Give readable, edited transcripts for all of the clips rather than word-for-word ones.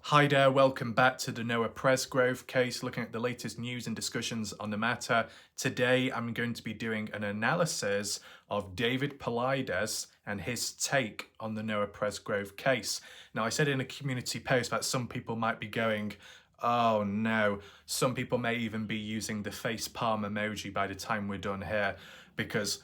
Hi there, welcome back to the Noah Presgrove case, looking at the latest news and discussions on the matter. Today I'm going to be doing an analysis of David Paulides and his take on the Noah Presgrove case. Now, I said in a community post that some people might be going, oh no, some people may even be using the face palm emoji by the time we're done here, because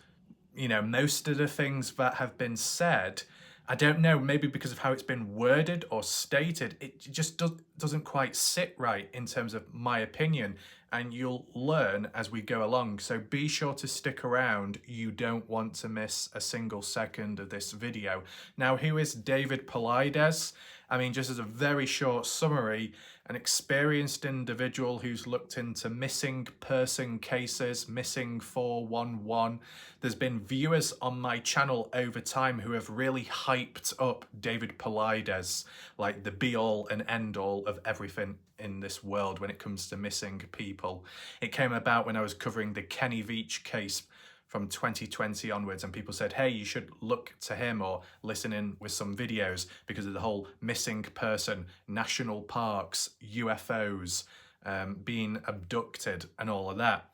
most of the things that have been said, I don't know, maybe because of how it's been worded or stated, it just doesn't quite sit right in terms of my opinion, and you'll learn as we go along. So be sure to stick around. You don't want to miss a single second of this video. Now, who is David Paulides? I mean, just as a very short summary, an experienced individual who's looked into missing person cases, missing 411. There's been viewers on my channel over time who have really hyped up David Paulides, like the be-all and end-all of everything in this world when it comes to missing people. It came about when I was covering the Kenny Veach case from 2020 onwards, and people said, hey, you should look to him or listen in with some videos because of the whole missing person, national parks, UFOs, being abducted and all of that.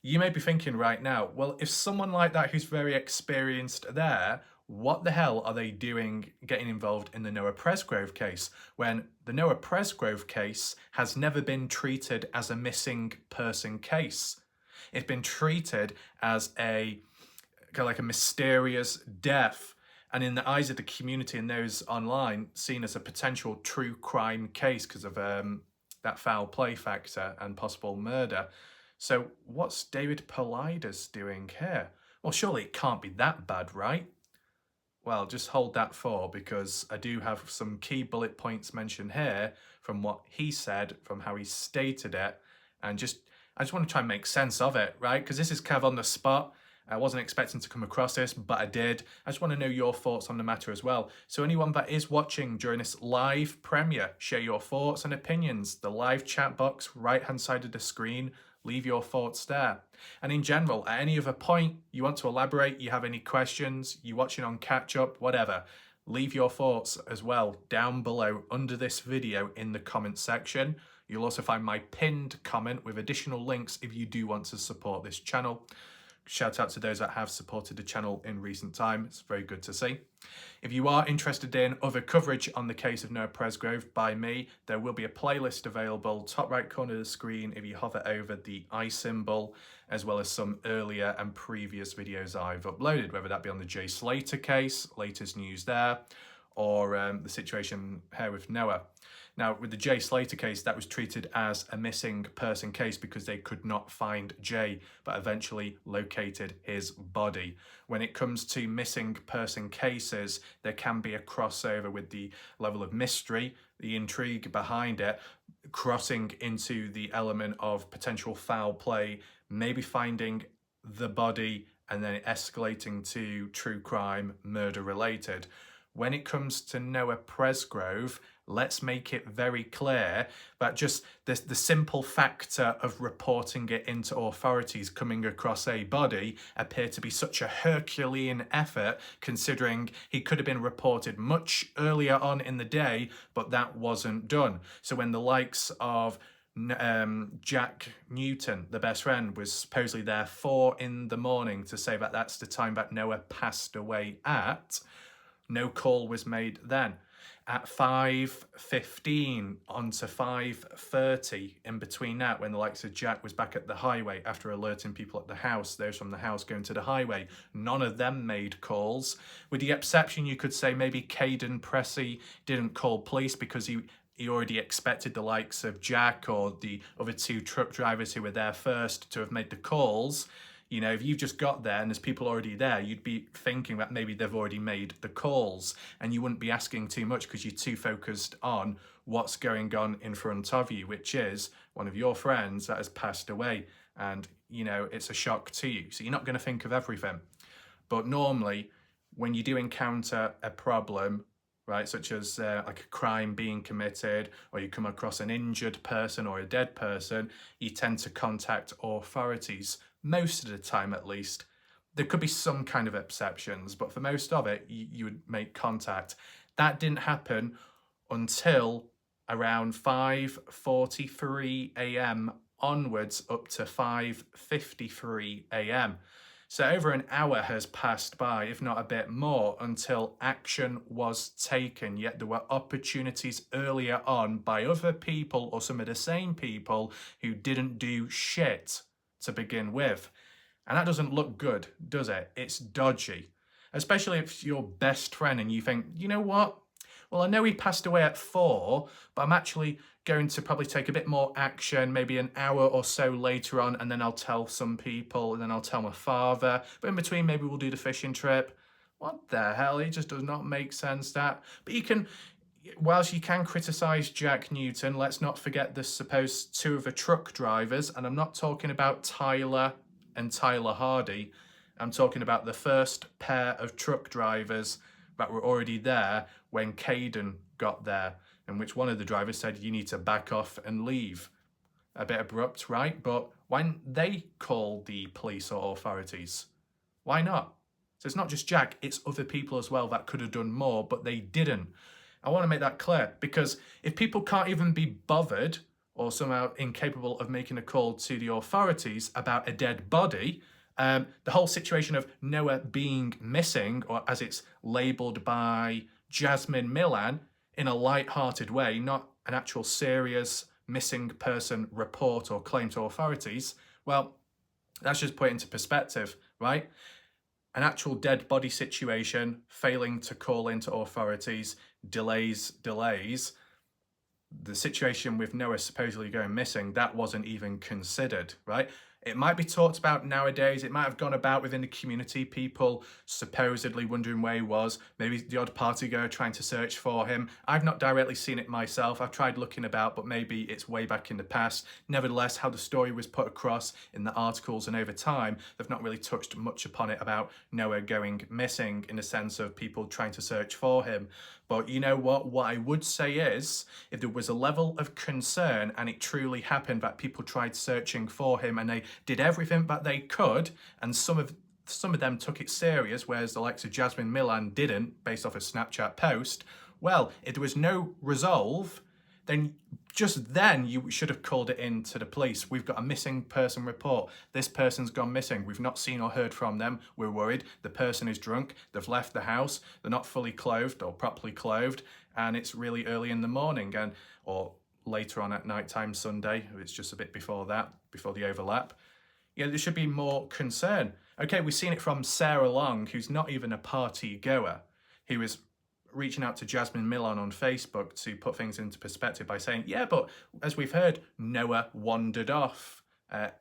You may be thinking right now, well, if someone like that who's very experienced there, what the hell are they doing getting involved in the Noah Presgrove case when the Noah Presgrove case has never been treated as a missing person case? It's been treated as a kind of like a mysterious death, and in the eyes of the community and those online, seen as a potential true crime case because of that foul play factor and possible murder. So what's David Paulides doing here? Well, surely it can't be that bad, right? Well, just hold that thought, because I do have some key bullet points mentioned here from what he said, from how he stated it, and I just want to try and make sense of it, right? Because this is kind of on the spot. I wasn't expecting to come across this, but I did. I just want to know your thoughts on the matter as well. So anyone that is watching during this live premiere, share your thoughts and opinions. The live chat box, right-hand side of the screen, leave your thoughts there. And in general, at any other point you want to elaborate, you have any questions, you watching on catch up, whatever, leave your thoughts as well down below under this video in the comment section. You'll also find my pinned comment with additional links if you do want to support this channel. Shout out to those that have supported the channel in recent time. It's very good to see. If you are interested in other coverage on the case of Noah Presgrove by me, there will be a playlist available top right corner of the screen if you hover over the I symbol, as well as some earlier and previous videos I've uploaded, whether that be on the Jay Slater case, latest news there, or the situation here with Noah. Now, with the Jay Slater case, that was treated as a missing person case because they could not find Jay, but eventually located his body. When it comes to missing person cases, there can be a crossover with the level of mystery, the intrigue behind it, crossing into the element of potential foul play, maybe finding the body and then escalating to true crime, murder related. When it comes to Noah Presgrove, let's make it very clear that just the simple factor of reporting it into authorities coming across a body appeared to be such a Herculean effort, considering he could have been reported much earlier on in the day, but that wasn't done. So when the likes of Jack Newton, the best friend, was supposedly there 4 a.m. to say that that's the time that Noah passed away at, no call was made then. At 5:15 on to 5:30, in between that, when the likes of Jack was back at the highway after alerting people at the house, those from the house going to the highway, none of them made calls. With the exception, you could say, maybe Caden Pressey didn't call police because he already expected the likes of Jack or the other 2 truck drivers who were there first to have made the calls. You know, if you've just got there and there's people already there, you'd be thinking that maybe they've already made the calls, and you wouldn't be asking too much because you're too focused on what's going on in front of you, which is one of your friends that has passed away. And, you know, it's a shock to you. So you're not going to think of everything. But normally, when you do encounter a problem, right, such as like a crime being committed, or you come across an injured person or a dead person, you tend to contact authorities. Most of the time, at least. There could be some kind of exceptions, but for most of it, you would make contact. That didn't happen until around 5:43 a.m. onwards up to 5:53 a.m. So over an hour has passed by, if not a bit more, until action was taken. Yet there were opportunities earlier on by other people, or some of the same people, who didn't do shit to begin with. And that doesn't look good, does it? It's dodgy. Especially if it's your best friend and you think, you know what? Well, I know he passed away at 4, but I'm actually going to probably take a bit more action, maybe an hour or so later on, and then I'll tell some people, and then I'll tell my father. But in between, maybe we'll do the fishing trip. What the hell? It just does not make sense, that. But you can, whilst you can criticise Jack Newton, let's not forget the supposed 2 of the truck drivers, and I'm not talking about Tyler and Tyler Hardy. I'm talking about the first pair of truck drivers that were already there when Caden got there, in which one of the drivers said, you need to back off and leave. A bit abrupt, right? But when they called the police or authorities, why not? So it's not just Jack, it's other people as well that could have done more, but they didn't. I want to make that clear, because if people can't even be bothered or somehow incapable of making a call to the authorities about a dead body, the whole situation of Noah being missing, or as it's labelled by Jasmine Milan, in a light-hearted way, not an actual serious missing person report or claim to authorities, well, that's just put it into perspective, right? An actual dead body situation, failing to call into authorities, delays. The situation with Noah supposedly going missing, that wasn't even considered, right? It might be talked about nowadays. It might have gone about within the community, people supposedly wondering where he was, maybe the odd party goer trying to search for him. I've not directly seen it myself. I've tried looking about, but maybe it's way back in the past. Nevertheless, how the story was put across in the articles and over time, they've not really touched much upon it about Noah going missing in the sense of people trying to search for him. But you know what? What I would say is, if there was a level of concern and it truly happened that people tried searching for him and they did everything that they could, and some of them took it serious, whereas the likes of Jasmine Milan didn't, based off a Snapchat post, well, if there was no resolve, then just then you should have called it in to the police. We've got a missing person report. This person's gone missing. We've not seen or heard from them. We're worried. The person is drunk. They've left the house. They're not fully clothed or properly clothed. And it's really early in the morning, or later on at night time Sunday. It's just a bit before that, before the overlap. Yeah, there should be more concern. Okay, we've seen it from Sarah Long, who's not even a party goer, who was reaching out to Jasmine Milan on Facebook to put things into perspective by saying, yeah, but as we've heard, Noah wandered off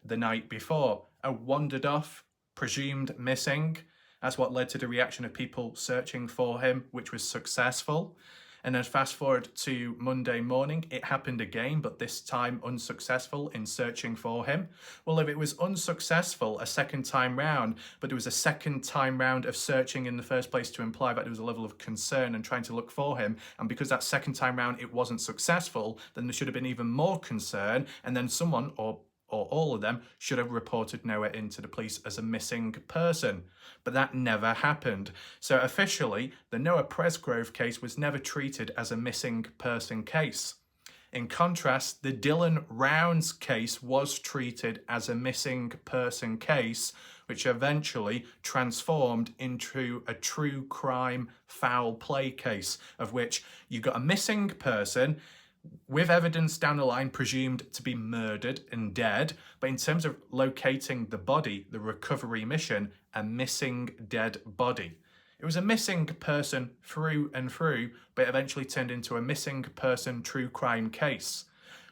the night before. Wandered off, presumed missing. That's what led to the reaction of people searching for him, which was successful. And then fast forward to Monday morning, it happened again, but this time unsuccessful in searching for him. Well, if it was unsuccessful a second time round, but there was a second time round of searching in the first place to imply that there was a level of concern and trying to look for him, and because that second time round it wasn't successful, then there should have been even more concern, and then someone, or all of them, should have reported Noah into the police as a missing person. But that never happened. So officially, the Noah Presgrove case was never treated as a missing person case. In contrast, the Dylan Rounds case was treated as a missing person case, which eventually transformed into a true crime foul play case, of which you got a missing person with evidence down the line presumed to be murdered and dead, but in terms of locating the body, the recovery mission, a missing dead body. It was a missing person through and through, but eventually turned into a missing person true crime case.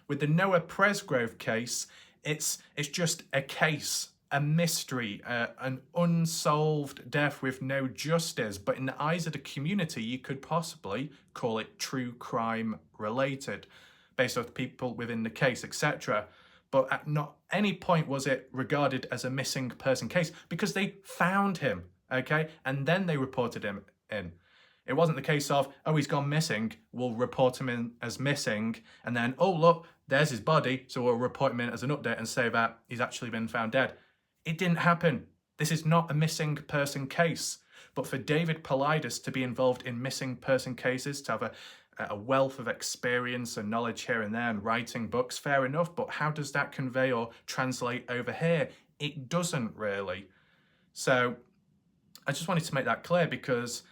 With the Noah Presgrove case, it's just a case, a mystery, an unsolved death with no justice, but in the eyes of the community, you could possibly call it true crime related, based off the people within the case, etc. But at not any point was it regarded as a missing person case, because they found him, okay? And then they reported him in. It wasn't the case of, oh, he's gone missing, we'll report him in as missing, and then, oh, look, there's his body, so we'll report him in as an update and say that he's actually been found dead. It didn't happen. This is not a missing person case. But for David Paulides to be involved in missing person cases, to have a wealth of experience and knowledge here and there and writing books, fair enough, but how does that convey or translate over here? It doesn't really. So I just wanted to make that clear because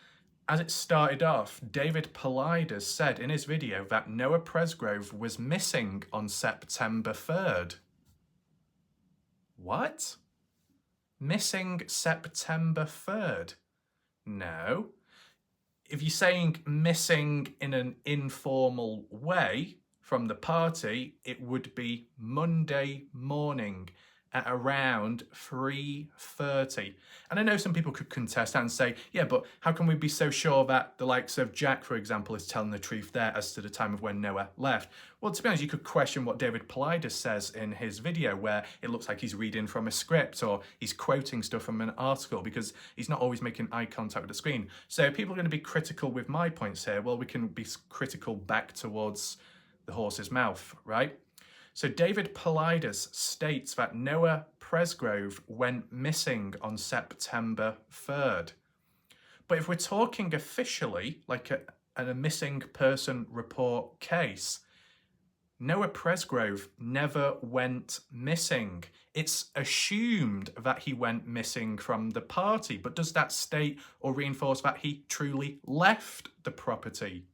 as it started off, David Paulides said in his video that Noah Presgrove was missing on September 3rd. What? Missing September 3rd? No. If you're saying missing in an informal way from the party, it would be Monday morning at around 3:30. And I know some people could contest that and say, yeah, but how can we be so sure that the likes of Jack, for example, is telling the truth there as to the time of when Noah left? Well, to be honest, you could question what David Paulides says in his video, where it looks like he's reading from a script or he's quoting stuff from an article, because he's not always making eye contact with the screen. So people are going to be critical with my points here. Well, we can be critical back towards the horse's mouth, right? So David Paulides states that Noah Presgrove went missing on September 3rd. But if we're talking officially, like a missing person report case, Noah Presgrove never went missing. It's assumed that he went missing from the party, but does that state or reinforce that he truly left the property?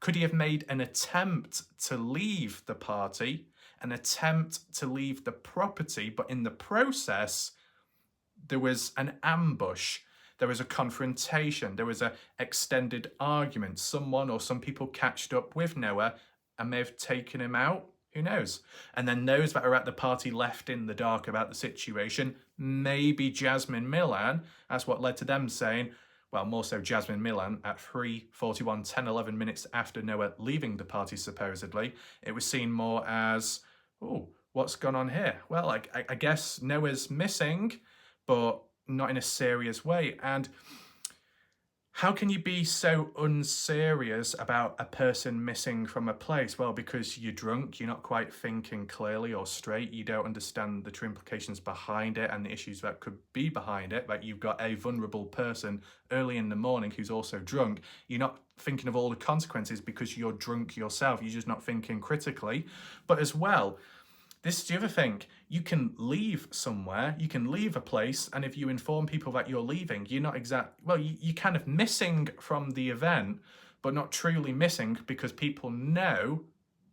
Could he have made an attempt to leave the party, an attempt to leave the property, but in the process, there was an ambush, there was a confrontation, there was an extended argument, someone or some people catched up with Noah and may have taken him out? Who knows? And then those that are at the party left in the dark about the situation, maybe Jasmine Milan, that's what led to them saying, well, more so Jasmine Milan, at 3:41, 10, 11 minutes after Noah leaving the party, supposedly, it was seen more as, oh, what's gone on here? Well, I guess Noah's missing, but not in a serious way. And how can you be so unserious about a person missing from a place? Well, because you're drunk, you're not quite thinking clearly or straight, you don't understand the true implications behind it and the issues that could be behind it, that you've got a vulnerable person early in the morning who's also drunk. You're not thinking of all the consequences because you're drunk yourself, you're just not thinking critically. But as well, this is the other thing, you can leave somewhere, you can leave a place, and if you inform people that you're leaving, you're not you're kind of missing from the event, but not truly missing because people know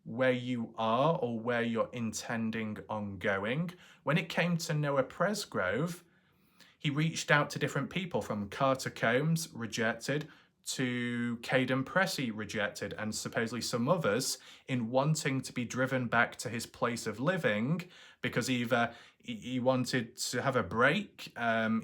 where you are or where you're intending on going. When it came to Noah Presgrove, he reached out to different people, from Carter Combs, rejected, to Caden Pressey, rejected, and supposedly some others, in wanting to be driven back to his place of living because either he wanted to have a break,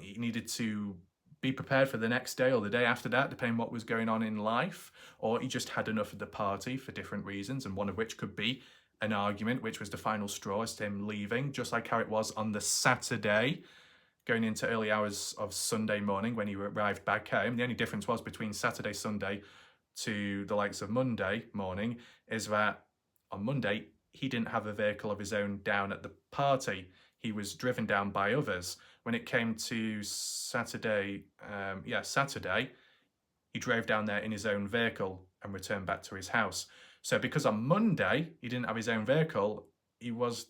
he needed to be prepared for the next day or the day after that, depending on what was going on in life, or he just had enough of the party for different reasons, and one of which could be an argument, which was the final straw as to him leaving, just like how it was on the Saturday, going into early hours of Sunday morning when he arrived back home. The only difference was between Saturday, Sunday to the likes of Monday morning is that on Monday, he didn't have a vehicle of his own down at the party. He was driven down by others. When it came to Saturday, he drove down there in his own vehicle and returned back to his house. So because on Monday, he didn't have his own vehicle, he was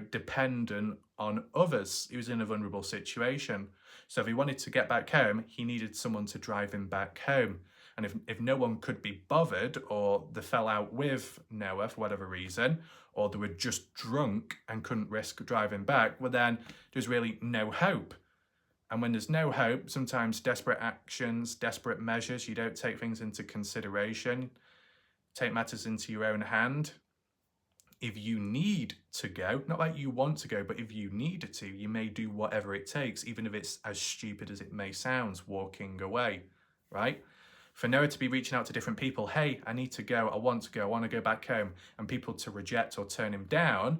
dependent on others. He was in a vulnerable situation. So if he wanted to get back home, he needed someone to drive him back home. And if no one could be bothered, or they fell out with Noah for whatever reason, or they were just drunk and couldn't risk driving back, well then there's really no hope. And when there's no hope, sometimes desperate actions, desperate measures, you don't take things into consideration, take matters into your own hand. If you need to go, not that you want to go, but if you need to, you may do whatever it takes, even if it's as stupid as it may sound, walking away, right? For Noah to be reaching out to different people, hey, I need to go, I want to go back home, and people to reject or turn him down,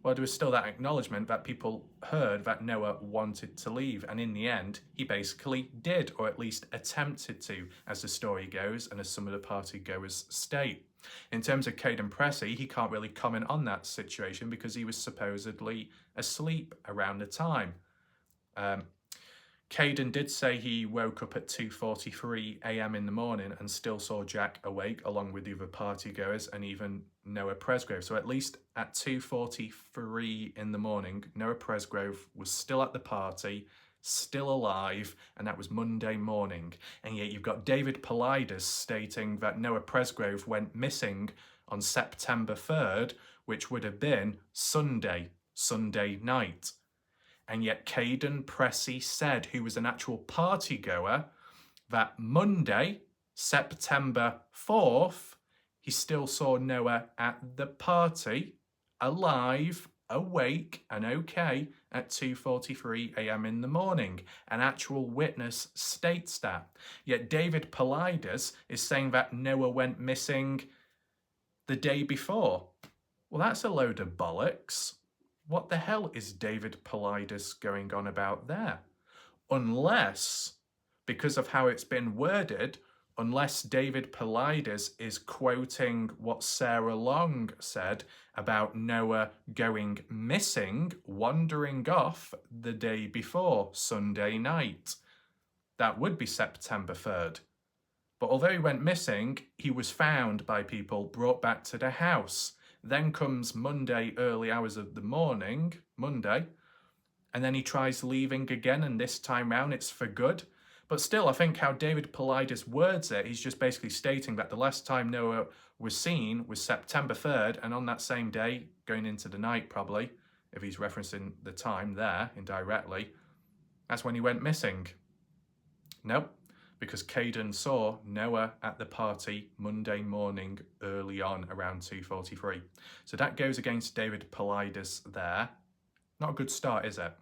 well, there was still that acknowledgement that people heard that Noah wanted to leave, and in the end, he basically did, or at least attempted to, as the story goes, and as some of the party goers state. In terms of Caden Pressey, he can't really comment on that situation because he was supposedly asleep around the time. Caden did say he woke up at 2:43 a.m. in the morning and still saw Jack awake along with the other partygoers and even Noah Presgrove. So at least at 2:43 in the morning, Noah Presgrove was still at the party, still alive, and that was Monday morning. And yet you've got David Paulides stating that Noah Presgrove went missing on September 3rd, which would have been Sunday night. And yet Caden Pressey said, who was an actual party goer, that Monday, September 4th, he still saw Noah at the party, alive, awake and okay at 2:43 a.m. in the morning. An actual witness states that. Yet David Paulides is saying that Noah went missing the day before. Well, that's a load of bollocks. What the hell is David Paulides going on about there? Unless, because of how it's been worded, unless David Paulides is quoting what Sarah Long said about Noah going missing, wandering off the day before, Sunday night. That would be September 3rd. But although he went missing, he was found by people, brought back to the house. Then comes Monday, early hours of the morning, Monday, and then he tries leaving again, and this time round it's for good. But still, I think how David Paulides words it, he's just basically stating that the last time Noah was seen was September 3rd, and on that same day, going into the night probably, if he's referencing the time there indirectly, that's when he went missing. Nope. Because Caden saw Noah at the party Monday morning early on around 2:43. So that goes against David Paulides there. Not a good start, is it?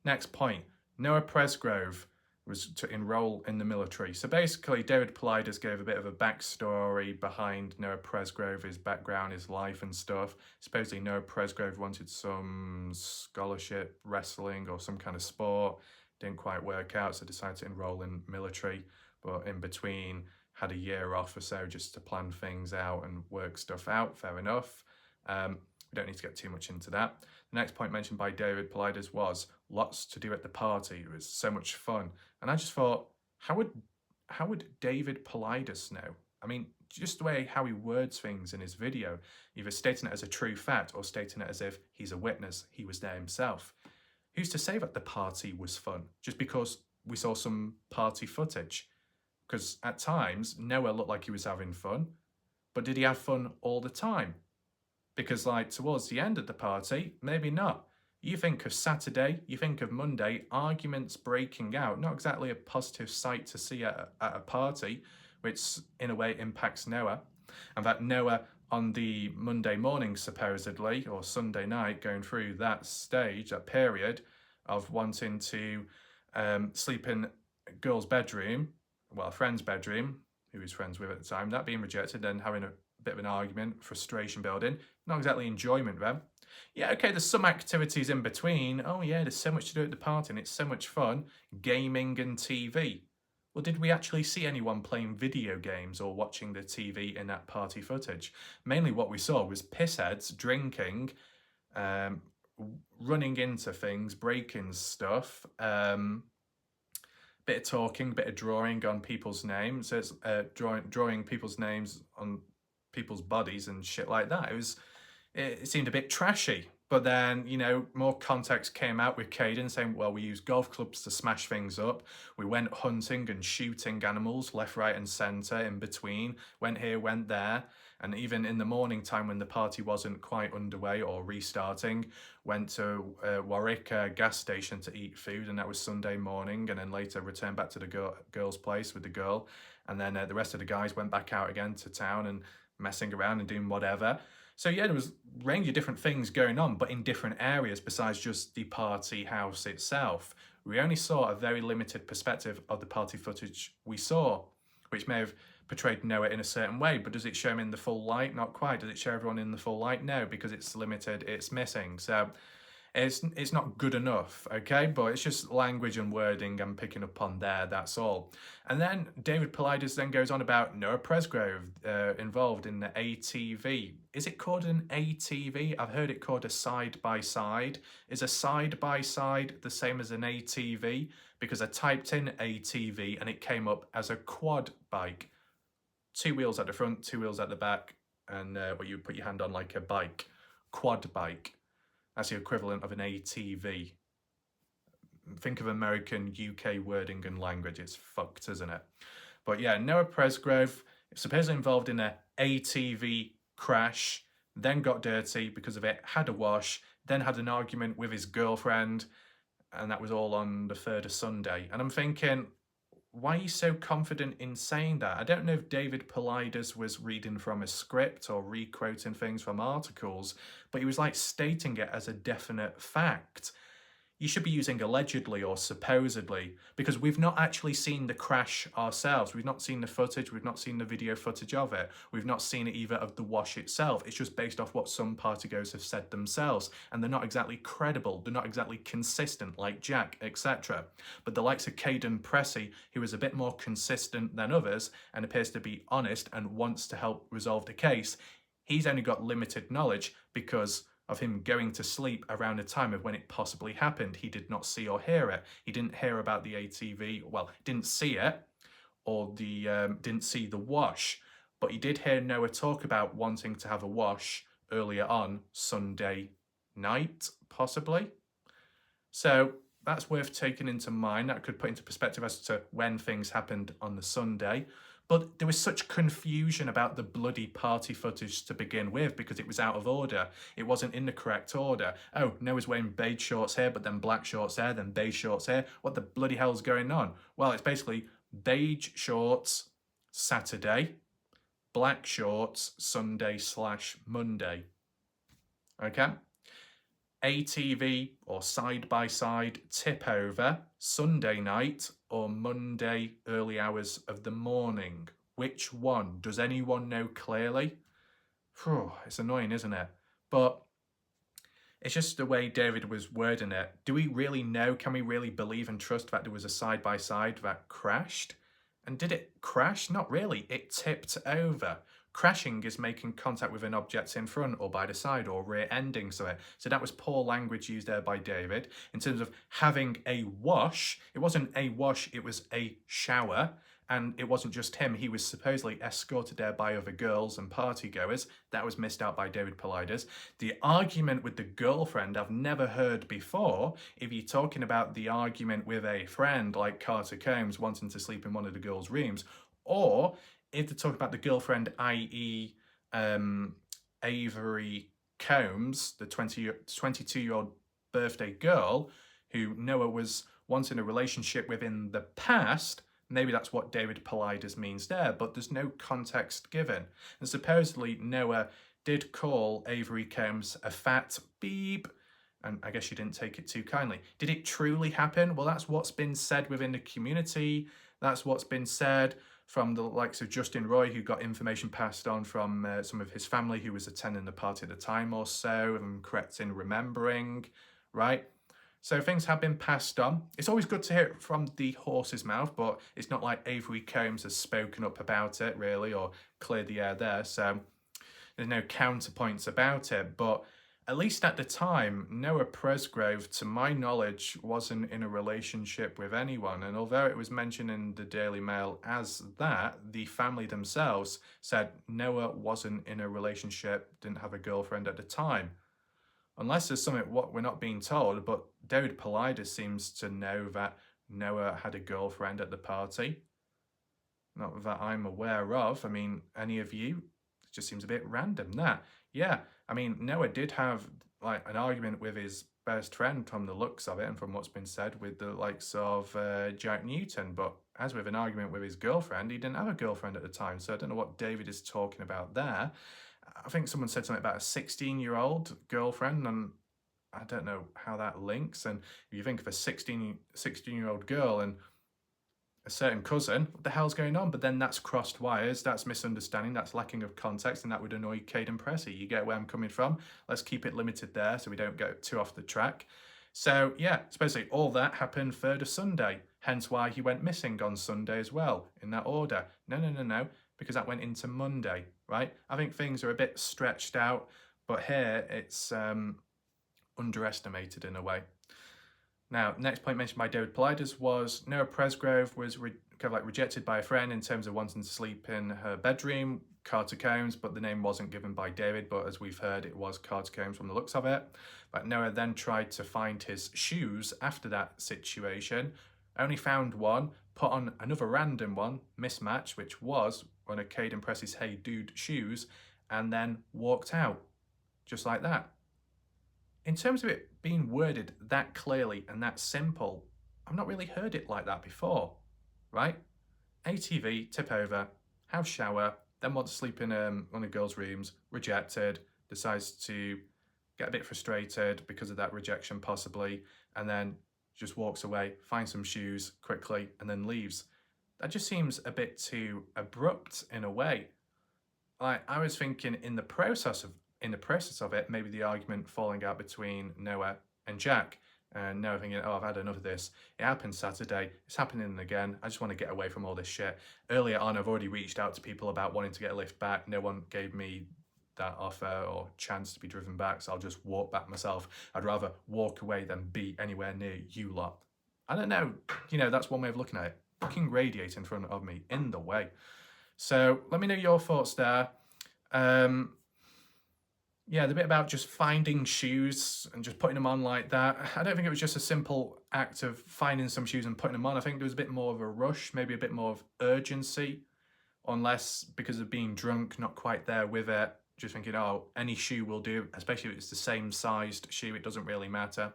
Next point, Noah Presgrove was to enroll in the military. So basically, David Paulides gave a bit of a backstory behind Noah Presgrove, his background, his life and stuff. Supposedly Noah Presgrove wanted some scholarship, wrestling or some kind of sport. Didn't quite work out, so decided to enroll in military, but in between had a year off or so just to plan things out and work stuff out. Fair enough. We don't need to get too much into that. The next point mentioned by David Paulides was lots to do at the party. It was so much fun. And I just thought, how would David Paulides know? I mean, just the way how he words things in his video, either stating it as a true fact or stating it as if he's a witness, he was there himself. Who's to say that the party was fun just because we saw some party footage? Because at times, Noah looked like he was having fun, but did he have fun all the time? Because like towards the end of the party, maybe not. You think of Saturday, you think of Monday, arguments breaking out, not exactly a positive sight to see at a party, which in a way impacts Noah. And that Noah on the Monday morning, supposedly, or Sunday night, going through that stage, that period of wanting to sleep in a girl's bedroom, well, a friend's bedroom, who he's friends with at the time, that being rejected, then having a bit of an argument, frustration building, not exactly enjoyment then. Yeah, okay, there's some activities in between. Oh yeah, there's so much to do at the party and it's so much fun. Gaming and TV. Well, did we actually see anyone playing video games or watching the TV in that party footage? Mainly what we saw was pissheads drinking, running into things, breaking stuff, bit of talking, bit of drawing on people's names. So it's drawing people's names on people's bodies and shit like that. It seemed a bit trashy. But then, you know, more context came out with Caden saying, well, we used golf clubs to smash things up. We went hunting and shooting animals left, right and centre in between. Went here, went there. And even in the morning time when the party wasn't quite underway or restarting, went to Warwick gas station to eat food. And that was Sunday morning. And then later returned back to the girl's place with the girl. And then the rest of the guys went back out again to town and messing around and doing whatever. So yeah, there was a range of different things going on, but in different areas besides just the party house itself. We only saw a very limited perspective of the party footage we saw, which may have portrayed Noah in a certain way, but does it show him in the full light? Not quite. Does it show everyone in the full light? No, because it's limited, it's missing. So It's not good enough, okay? But it's just language and wording I'm picking up on there, that's all. And then David Paulides then goes on about Noah Presgrove involved in the ATV. Is it called an ATV? I've heard it called a side-by-side. Is a side-by-side the same as an ATV? Because I typed in ATV and it came up as a quad bike. 2 wheels at the front, 2 wheels at the back, and what you put your hand on like a bike. Quad bike. That's the equivalent of an ATV. Think of American, UK wording and language. It's fucked, isn't it? But yeah, Noah Presgrove supposedly involved in a ATV crash, then got dirty because of it, had a wash, then had an argument with his girlfriend, and that was all on the 3rd of Sunday. And I'm thinking, why are you so confident in saying that? I don't know if David Paulides was reading from a script or re-quoting things from articles, but he was like stating it as a definite fact. You should be using allegedly or supposedly, because we've not actually seen the crash ourselves. We've not seen the footage, we've not seen the video footage of it. We've not seen it either of the wash itself. It's just based off what some partygoers have said themselves, and they're not exactly credible, they're not exactly consistent like Jack, etc. But the likes of Caden Pressey, who is a bit more consistent than others and appears to be honest and wants to help resolve the case, he's only got limited knowledge because of him going to sleep around the time of when it possibly happened. He did not see or hear it. He didn't hear about the ATV, well, didn't see it, or didn't see the wash, but he did hear Noah talk about wanting to have a wash earlier on Sunday night, possibly. So that's worth taking into mind. That could put into perspective as to when things happened on the Sunday. But there was such confusion about the bloody party footage to begin with because it was out of order. It wasn't in the correct order. Oh, Noah's wearing beige shorts here, but then black shorts there, then beige shorts here. What the bloody hell's going on? Well, it's basically beige shorts Saturday, black shorts Sunday/Monday. Okay? ATV or side-by-side tip over Sunday night or Monday early hours of the morning. Which one? Does anyone know clearly? Phew, it's annoying, isn't it? But it's just the way David was wording it. Do we really know? Can we really believe and trust that there was a side-by-side that crashed? And did it crash? Not really. It tipped over. Crashing is making contact with an object in front or by the side or rear-ending something. So that was poor language used there by David. In terms of having a wash, it wasn't a wash, it was a shower. And it wasn't just him, he was supposedly escorted there by other girls and partygoers. That was missed out by David Paulides. The argument with the girlfriend I've never heard before. If you're talking about the argument with a friend like Carter Combs wanting to sleep in one of the girls' rooms, or if they're talking about the girlfriend, i.e. Avery Combs, the 22-year-old birthday girl who Noah was wanting a relationship with in the past, maybe that's what David Paulides means there, but there's no context given. And supposedly Noah did call Avery Combs a fat beep, and I guess she didn't take it too kindly. Did it truly happen? Well, that's what's been said within the community. That's what's been said from the likes of Justin Roy, who got information passed on from some of his family who was attending the party at the time or so, if I'm correct in remembering, right? So things have been passed on. It's always good to hear it from the horse's mouth, but it's not like Avery Combs has spoken up about it, really, or cleared the air there, so there's no counterpoints about it. But at least at the time, Noah Presgrove, to my knowledge, wasn't in a relationship with anyone. And although it was mentioned in the Daily Mail as that, the family themselves said Noah wasn't in a relationship, didn't have a girlfriend at the time. Unless there's something what we're not being told, but David Paulides seems to know that Noah had a girlfriend at the party. Not that I'm aware of. I mean, any of you? It just seems a bit random, that. Yeah, I mean, Noah did have like an argument with his best friend from the looks of it and from what's been said with the likes of Jack Newton, but as with an argument with his girlfriend, he didn't have a girlfriend at the time, so I don't know what David is talking about there. I think someone said something about a 16-year-old girlfriend, and I don't know how that links. And if you think of a 16-year-old girl, and a certain cousin, what the hell's going on? But then that's crossed wires, that's misunderstanding, that's lacking of context, and that would annoy Caden Pressey. You get where I'm coming from? Let's keep it limited there so we don't go too off the track. So yeah, supposedly all that happened 3rd of Sunday, hence why he went missing on Sunday as well, in that order. No, because that went into Monday, right? I think things are a bit stretched out, but here it's underestimated in a way. Now, next point mentioned by David Paulides was Noah Presgrove was rejected by a friend in terms of wanting to sleep in her bedroom, Carter Combs, but the name wasn't given by David, but as we've heard, it was Carter Combs from the looks of it. But Noah then tried to find his shoes after that situation, only found one, put on another random one, mismatch, which was one of Caden Pressey's Hey Dude shoes, and then walked out, just like that. In terms of it being worded that clearly and that simple, I've not really heard it like that before, right? ATV, tip over, house shower, then wants to sleep in one of girls' rooms, rejected, decides to get a bit frustrated because of that rejection possibly, and then just walks away, finds some shoes quickly, and then leaves. That just seems a bit too abrupt in a way. I was thinking in the process of it, maybe the argument falling out between Noah and Jack, and Noah thinking, oh, I've had enough of this. It happened Saturday. It's happening again. I just want to get away from all this shit. Earlier on, I've already reached out to people about wanting to get a lift back. No one gave me that offer or chance to be driven back, so I'll just walk back myself. I'd rather walk away than be anywhere near you lot. I don't know. That's one way of looking at it. Fucking radiate in front of me, in the way. So let me know your thoughts there. Yeah, the bit about just finding shoes and just putting them on like that, I don't think it was just a simple act of finding some shoes and putting them on. I think there was a bit more of a rush, maybe a bit more of urgency, unless because of being drunk, not quite there with it, just thinking, oh, any shoe will do, especially if it's the same sized shoe, it doesn't really matter.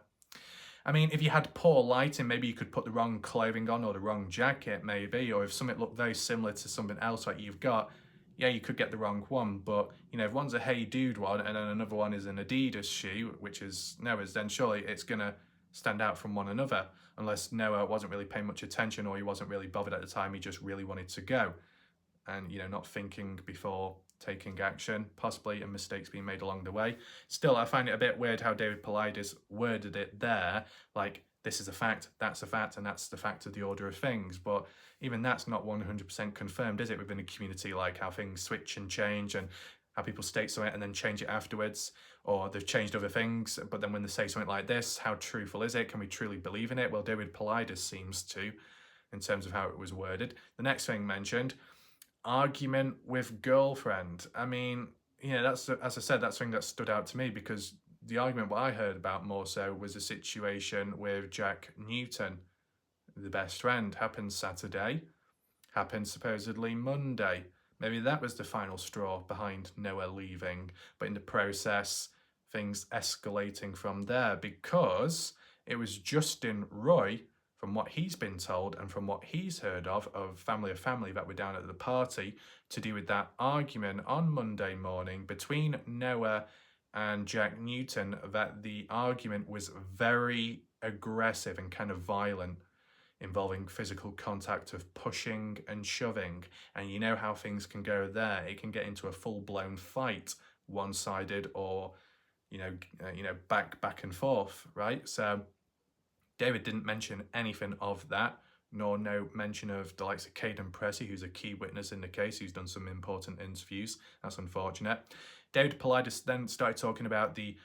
I mean, if you had poor lighting, maybe you could put the wrong clothing on or the wrong jacket maybe, or if something looked very similar to something else like you've got, yeah, you could get the wrong one. But, if one's a Hey Dude one and then another one is an Adidas shoe, which is Noah's, then surely it's going to stand out from one another, unless Noah wasn't really paying much attention or he wasn't really bothered at the time, he just really wanted to go. And, not thinking before taking action, possibly, and mistakes being made along the way. Still, I find it a bit weird how David Paulides worded it there, like, this is a fact, that's a fact, and that's the fact of the order of things. But even that's not 100% confirmed, is it, within a community, like how things switch and change and how people state something and then change it afterwards, or they've changed other things, but then when they say something like this, how truthful is it? Can we truly believe in it? Well, David Paulides seems to, in terms of how it was worded. The next thing mentioned, argument with girlfriend. I mean, that's, as I said, that's something that stood out to me, because the argument what I heard about more so was a situation with Jack Newton, the best friend. Happened Saturday, happened supposedly Monday. Maybe that was the final straw behind Noah leaving, but in the process, things escalating from there, because it was Justin Roy, from what he's been told and from what he's heard of Family of Family that were down at the party, to do with that argument on Monday morning between Noah and Jack Newton, that the argument was very aggressive and kind of violent, involving physical contact of pushing and shoving. And you know how things can go there. It can get into a full-blown fight, one-sided, or back and forth, right? So David didn't mention anything of that, nor no mention of the likes of Caden Pressey, who's a key witness in the case, who's done some important interviews. That's unfortunate. David Paulides then started talking about the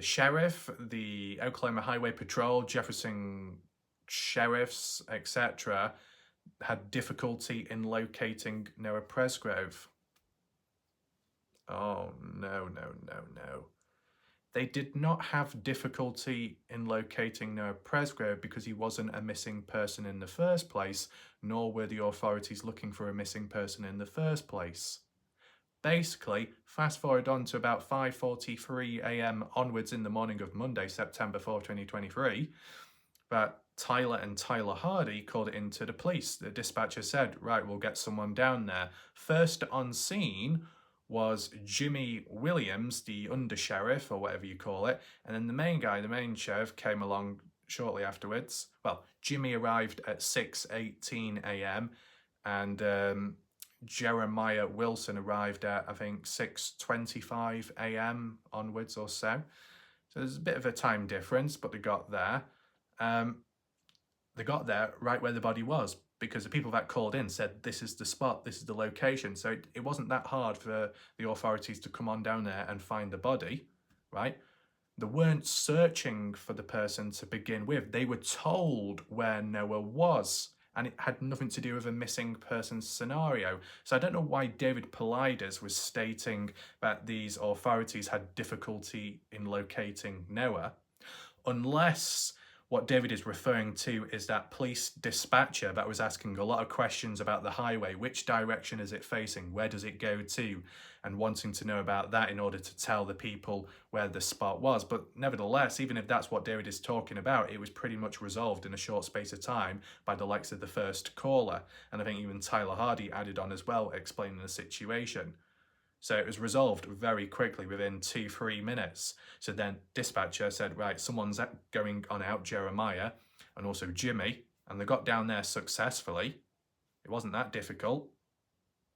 sheriff, the Oklahoma Highway Patrol, Jefferson sheriffs, etc., had difficulty in locating Noah Presgrove. Oh, no. They did not have difficulty in locating Noah Presgrove because he wasn't a missing person in the first place, nor were the authorities looking for a missing person in the first place. Basically, fast forward on to about 5:43 a.m. onwards in the morning of Monday, September 4, 2023, that Tyler and Tyler Hardy called it into the police. The dispatcher said, right, we'll get someone down there. First on scene was Jimmy Williams, the undersheriff, or whatever you call it, and then the main guy, the main sheriff, came along shortly afterwards. Well, Jimmy arrived at 6:18 a.m. and Jeremiah Wilson arrived at, I think, 6:25 a.m. onwards or so. So there's a bit of a time difference, but they got there. They got there right where the body was, because the people that called in said this is the spot, this is the location. So it wasn't that hard for the authorities to come on down there and find the body, right? They weren't searching for the person to begin with. They were told where Noah was, and it had nothing to do with a missing person scenario. So I don't know why David Paulides was stating that these authorities had difficulty in locating Noah, unless what David is referring to is that police dispatcher that was asking a lot of questions about the highway. Which direction is it facing? Where does it go to? And wanting to know about that in order to tell the people where the spot was. But nevertheless, even if that's what David is talking about, it was pretty much resolved in a short space of time by the likes of the first caller. And I think even Tyler Hardy added on as well, explaining the situation. So it was resolved very quickly within 2-3 minutes. So then dispatcher said, right, someone's going on out, Jeremiah and also Jimmy, and they got down there successfully. It wasn't that difficult.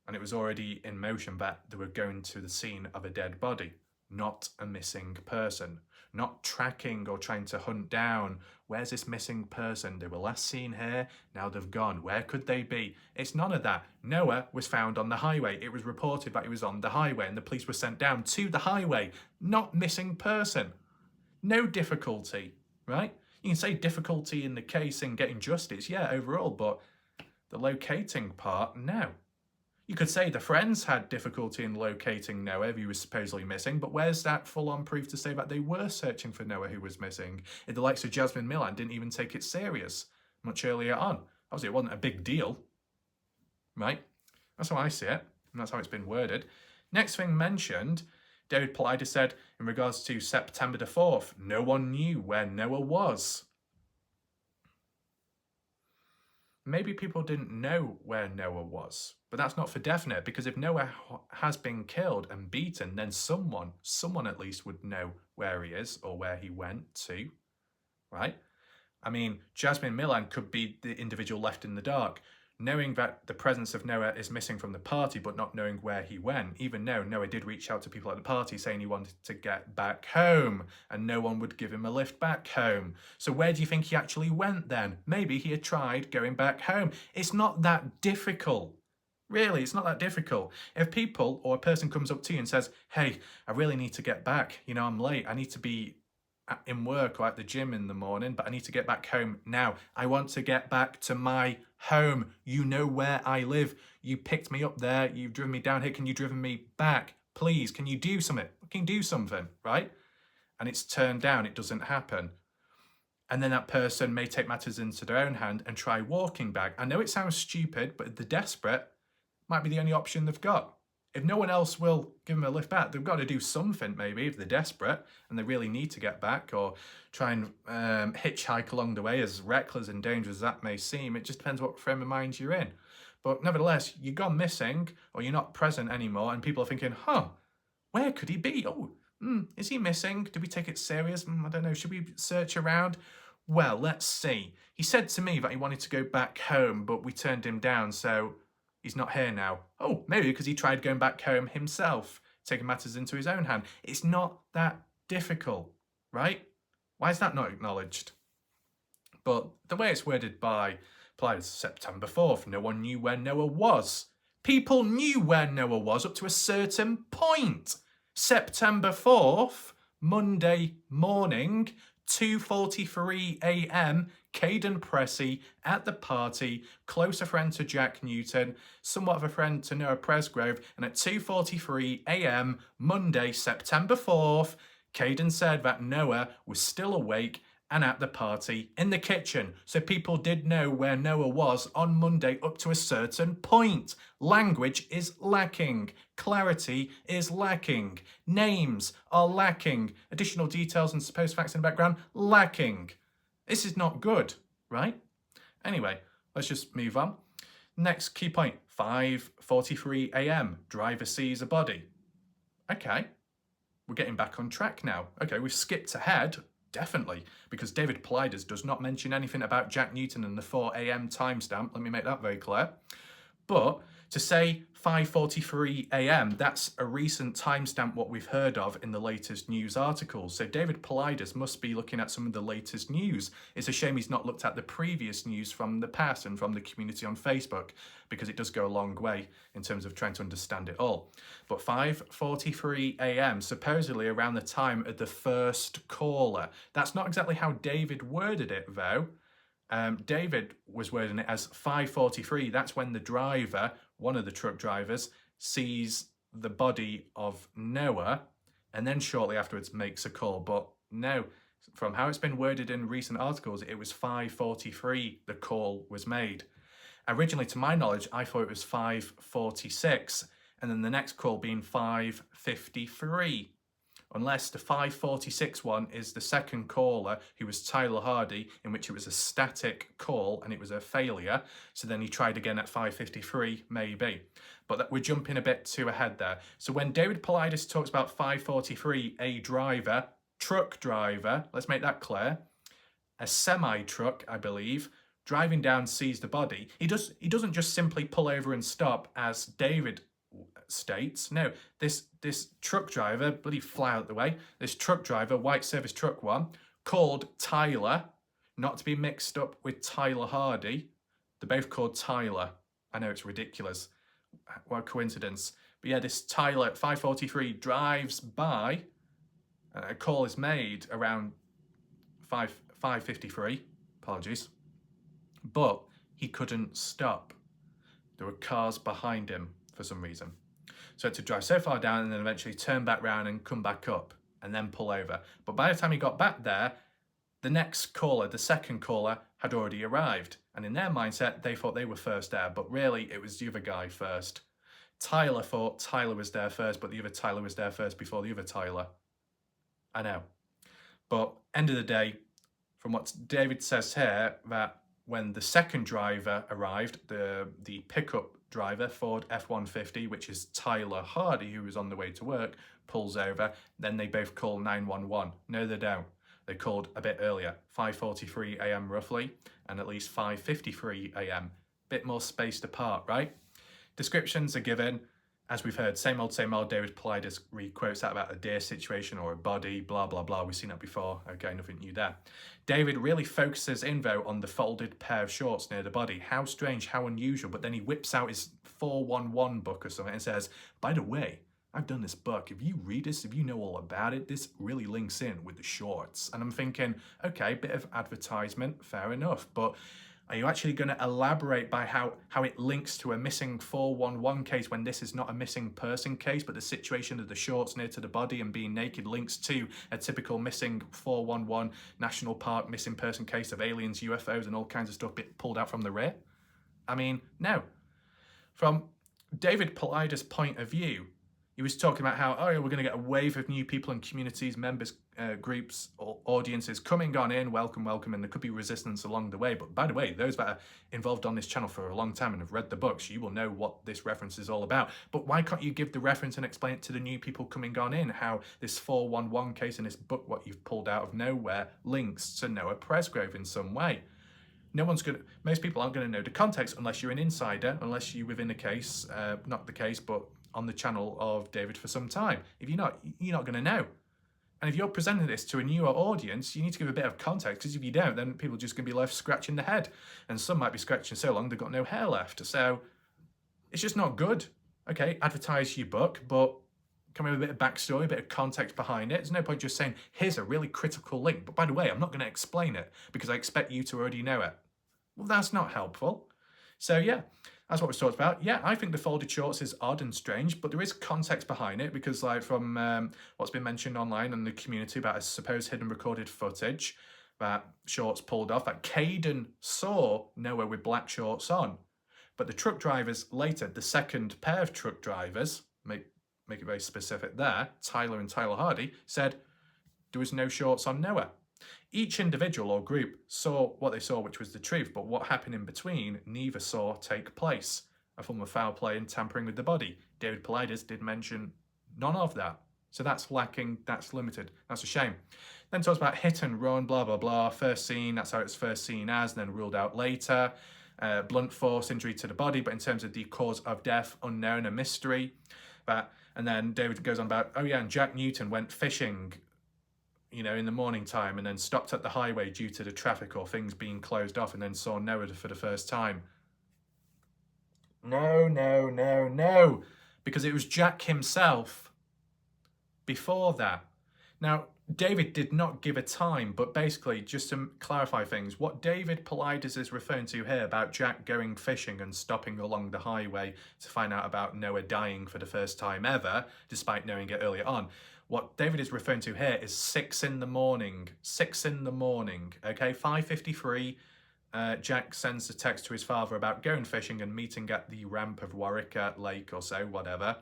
And it was already in motion that they were going to the scene of a dead body, not a missing person. Not tracking or trying to hunt down, where's this missing person? They were last seen here, now they've gone. Where could they be? It's none of that. Noah was found on the highway. It was reported that he was on the highway and the police were sent down to the highway, not missing person. No difficulty, right? You can say difficulty in the case in getting justice, yeah, overall, but the locating part, no. You could say the friends had difficulty in locating Noah if he was supposedly missing, but where's that full-on proof to say that they were searching for Noah who was missing? If the likes of Jasmine Millan didn't even take it serious much earlier on. Obviously, it wasn't a big deal, right? That's how I see it, and that's how it's been worded. Next thing mentioned, David Paulides said, in regards to September the 4th, no one knew where Noah was. Maybe people didn't know where Noah was, but that's not for definite, because if Noah has been killed and beaten, then someone at least would know where he is or where he went to, right? I mean, Jasmine Millan could be the individual left in the dark, knowing that the presence of Noah is missing from the party, but not knowing where he went, even though Noah did reach out to people at the party saying he wanted to get back home, and no one would give him a lift back home. So where do you think he actually went then? Maybe he had tried going back home. It's not that difficult. Really, it's not that difficult. If people or a person comes up to you and says, hey, I really need to get back, you know, I'm late, I need to be in work or at the gym in the morning, but I need to get back home now. I want to get back to my home. You know where I live. You picked me up there. You've driven me down here. Can you drive me back? Please, can you do something? Can you do something, right? And it's turned down. It doesn't happen. And then that person may take matters into their own hand and try walking back. I know it sounds stupid, but the desperate might be the only option they've got. If no one else will give them a lift back, they've got to do something maybe if they're desperate and they really need to get back, or try and hitchhike along the way, as reckless and dangerous as that may seem. It just depends what frame of mind you're in. But nevertheless, you've gone missing or you're not present anymore and people are thinking, where could he be? Is he missing? Did we take it serious? I don't know. Should we search around? Well, let's see. He said to me that he wanted to go back home, but we turned him down, so he's not here now. Oh, maybe because he tried going back home himself, taking matters into his own hand. It's not that difficult, right? Why is that not acknowledged? But the way it's worded by Paulides, September 4th, no one knew where Noah was. People knew where Noah was up to a certain point. September 4th, Monday morning, 2:43 a.m, Caden Pressey at the party, closer friend to Jack Newton, somewhat of a friend to Noah Presgrove, and at 2:43 a.m, Monday, September 4th, Caden said that Noah was still awake and at the party in the kitchen. So people did know where Noah was on Monday up to a certain point. Language is lacking. Clarity is lacking. Names are lacking. Additional details and supposed facts in the background, lacking. This is not good, right? Anyway, let's just move on. Next key point, 5:43 a.m, driver sees a body. Okay, we're getting back on track now. Okay, we've skipped ahead Definitely, because David Paulides does not mention anything about Jack Newton and the 4 a.m. timestamp. Let me make that very clear. But to say 5:43 a.m., that's a recent timestamp what we've heard of in the latest news articles. So David Paulides must be looking at some of the latest news. It's a shame he's not looked at the previous news from the past and from the community on Facebook, because it does go a long way in terms of trying to understand it all. But 5:43 a.m., supposedly around the time of the first caller. That's not exactly how David worded it, though. David was wording it as 5:43. That's when the driver, one of the truck drivers, sees the body of Noah, and then shortly afterwards makes a call. But no, from how it's been worded in recent articles, it was 5:43 the call was made. Originally, to my knowledge, I thought it was 5:46, and then the next call being 5:53. Unless the 5:46 one is the second caller, who was Tyler Hardy, in which it was a static call and it was a failure. So then he tried again at 5:53, maybe. But we're jumping a bit too ahead there. So when David Paulides talks about 5:43, a driver, truck driver, let's make that clear, a semi-truck, I believe, driving down sees the body. He doesn't just simply pull over and stop, as David states. No, this truck driver, bloody fly out the way, this truck driver, white service truck one, called Tyler, not to be mixed up with Tyler Hardy. They're both called Tyler. I know, it's ridiculous. What a coincidence. But yeah, this Tyler at 5:43 drives by. A call is made around 5:53. Apologies. But he couldn't stop. There were cars behind him for some reason. So he had to drive so far down and then eventually turn back round and come back up and then pull over. But by the time he got back there, the next caller, the second caller, had already arrived. And in their mindset, they thought they were first there, but really it was the other guy first. Tyler thought Tyler was there first, but the other Tyler was there first before the other Tyler. I know. But end of the day, from what David says here, that when the second driver arrived, the pickup driver, Ford F-150, which is Tyler Hardy, who was on the way to work, pulls over. Then they both call 911. No, they don't. They called a bit earlier, 5:43 a.m. roughly, and at least 5:53 a.m. Bit more spaced apart, right? Descriptions are given. As we've heard, same old, David Paulides re-quotes that about a deer situation or a body, blah, blah, blah. We've seen that before. Okay, nothing new there. David really focuses in, though, on the folded pair of shorts near the body. How strange, how unusual. But then he whips out his 411 book or something and says, by the way, I've done this book. If you read this, if you know all about it, this really links in with the shorts. And I'm thinking, okay, bit of advertisement, fair enough. But are you actually going to elaborate by how it links to a missing 411 case when this is not a missing person case, but the situation of the shorts near to the body and being naked links to a typical missing 411 National Park missing person case of aliens, UFOs, and all kinds of stuff pulled out from the rear? I mean, no. From David Paulides' point of view, he was talking about how, oh, we're going to get a wave of new people and communities, members, groups, or audiences coming on in, welcome, and there could be resistance along the way. But by the way, those that are involved on this channel for a long time and have read the books, you will know what this reference is all about. But why can't you give the reference and explain it to the new people coming on in, how this 411 case in this book, what you've pulled out of nowhere, links to Noah Presgrove in some way? Most people aren't going to know the context unless you're an insider, unless you're within the case, not the case, but on the channel of David for some time. If you're not going to know. And if you're presenting this to a newer audience, you need to give a bit of context, because if you don't, then people are just going to be left scratching their head. And some might be scratching so long they've got no hair left. So it's just not good. Okay, advertise your book, but come in with a bit of backstory, a bit of context behind it. There's no point just saying, here's a really critical link, but by the way, I'm not going to explain it because I expect you to already know it. Well, that's not helpful. So yeah, that's what we talked about. Yeah, I think the folded shorts is odd and strange, but there is context behind it, because like from what's been mentioned online in the community about a supposed hidden recorded footage that shorts pulled off, that Caden saw Noah with black shorts on. But the truck drivers later, the second pair of truck drivers, make it very specific there, Tyler and Tyler Hardy, said there was no shorts on Noah. Each individual or group saw what they saw, which was the truth, but what happened in between, neither saw take place. A form of foul play and tampering with the body. David Paulides did mention none of that. So that's lacking, that's limited. That's a shame. Then talks about hit and run, blah, blah, blah. First seen, that's how it's first seen as, and then ruled out later. Blunt force injury to the body, but in terms of the cause of death, unknown, a mystery. And then David goes on about, oh yeah, and Jack Newton went fishing, you know, in the morning time and then stopped at the highway due to the traffic or things being closed off and then saw Noah for the first time. No, no, no, no. Because it was Jack himself before that. Now, David did not give a time, but basically, just to clarify things, what David Paulides is referring to here about Jack going fishing and stopping along the highway to find out about Noah dying for the first time ever, despite knowing it earlier on, what David is referring to here is 6 in the morning. 6 in the morning, okay? 5:53, Jack sends a text to his father about going fishing and meeting at the ramp of Warwick Lake or so, whatever.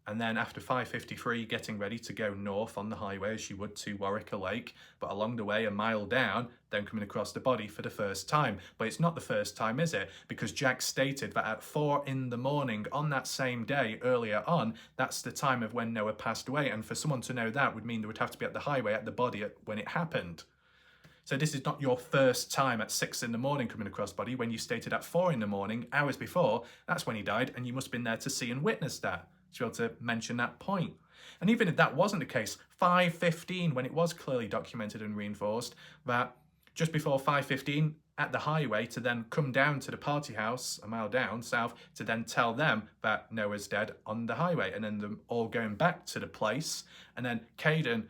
And then after 5:53, getting ready to go north on the highway as you would to Warwick Lake, but along the way, a mile down, then coming across the body for the first time. But it's not the first time, is it? Because Jack stated that at 4 in the morning on that same day, earlier on, that's the time of when Noah passed away. And for someone to know that would mean they would have to be at the highway at the body when it happened. So this is not your first time at 6 in the morning coming across body. When you stated at 4 in the morning, hours before, that's when he died, and you must have been there to see and witness that, to be able to mention that point. And even if that wasn't the case, 5:15, when it was clearly documented and reinforced, that just before 5:15 at the highway to then come down to the party house a mile down south to then tell them that Noah's dead on the highway, and then them all going back to the place, and then Caden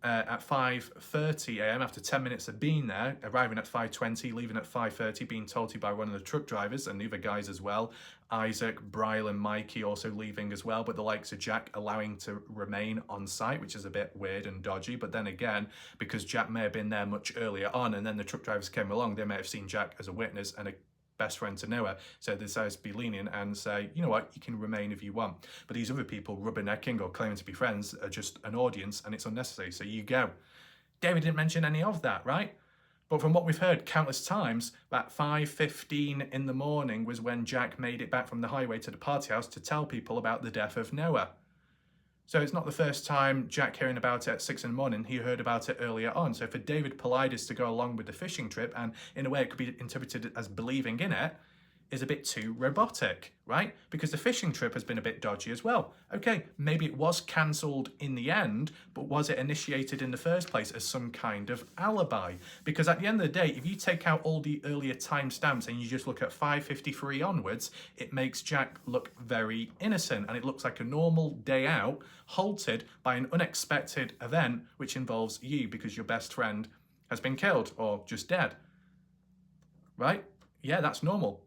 at 5:30 a.m. after 10 minutes of being there, arriving at 5:20, leaving at 5:30, being told to by one of the truck drivers and the other guys as well, Isaac, Brylan, Mikey also leaving as well, but the likes of Jack allowing to remain on site, which is a bit weird and dodgy. But then again, because Jack may have been there much earlier on and then the truck drivers came along, they may have seen Jack as a witness and a best friend to Noah, so they decided to be lenient and say, you know what, you can remain if you want. But these other people rubbernecking or claiming to be friends are just an audience and it's unnecessary, so you go. David didn't mention any of that, right? But from what we've heard countless times, that 5:15 in the morning was when Jack made it back from the highway to the party house to tell people about the death of Noah. So it's not the first time Jack hearing about it at 6 in the morning, he heard about it earlier on. So for David Paulides to go along with the fishing trip, and in a way it could be interpreted as believing in it, is a bit too robotic, right? Because the fishing trip has been a bit dodgy as well. Okay, maybe it was cancelled in the end, but was it initiated in the first place as some kind of alibi? Because at the end of the day, if you take out all the earlier timestamps and you just look at 5:53 onwards, it makes Jack look very innocent, and it looks like a normal day out, halted by an unexpected event which involves you because your best friend has been killed or just dead, right? Yeah, that's normal.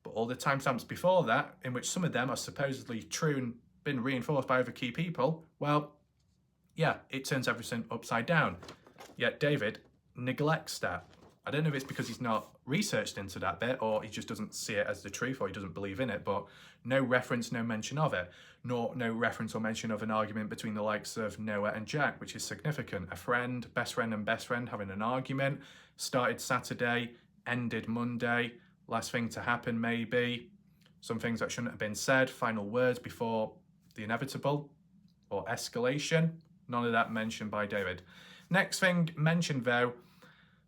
But all the timestamps before that, in which some of them are supposedly true and been reinforced by other key people, well, yeah, it turns everything upside down. Yet David neglects that. I don't know if it's because he's not researched into that bit, or he just doesn't see it as the truth, or he doesn't believe in it, but no reference, no mention of it, nor no reference or mention of an argument between the likes of Noah and Jack, which is significant. A friend, best friend having an argument, started Saturday, ended Monday. Last thing to happen, maybe. Some things that shouldn't have been said. Final words before the inevitable or escalation. None of that mentioned by David. Next thing mentioned, though,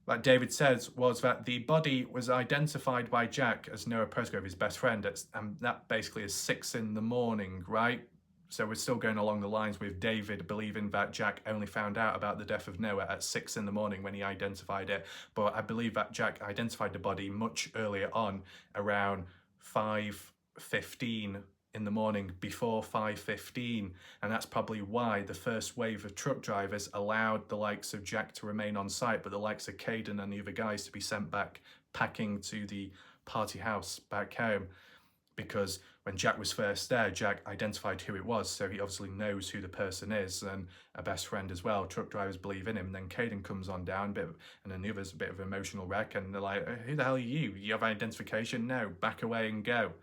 like David says, was that the body was identified by Jack as Noah Presgrove, his best friend. And that basically is 6 in the morning, right? So we're still going along the lines with David believing that Jack only found out about the death of Noah at 6 in the morning when he identified it. But I believe that Jack identified the body much earlier on, around 5:15 in the morning, before 5:15. And that's probably why the first wave of truck drivers allowed the likes of Jack to remain on site, but the likes of Caden and the other guys to be sent back packing to the party house back home. Because when Jack was first there, Jack identified who it was, so he obviously knows who the person is, and a best friend as well. Truck drivers believe in him. And then Caden comes on down, and then the other's a bit of an emotional wreck, and they're like, who the hell are you? You have identification? No, back away and go.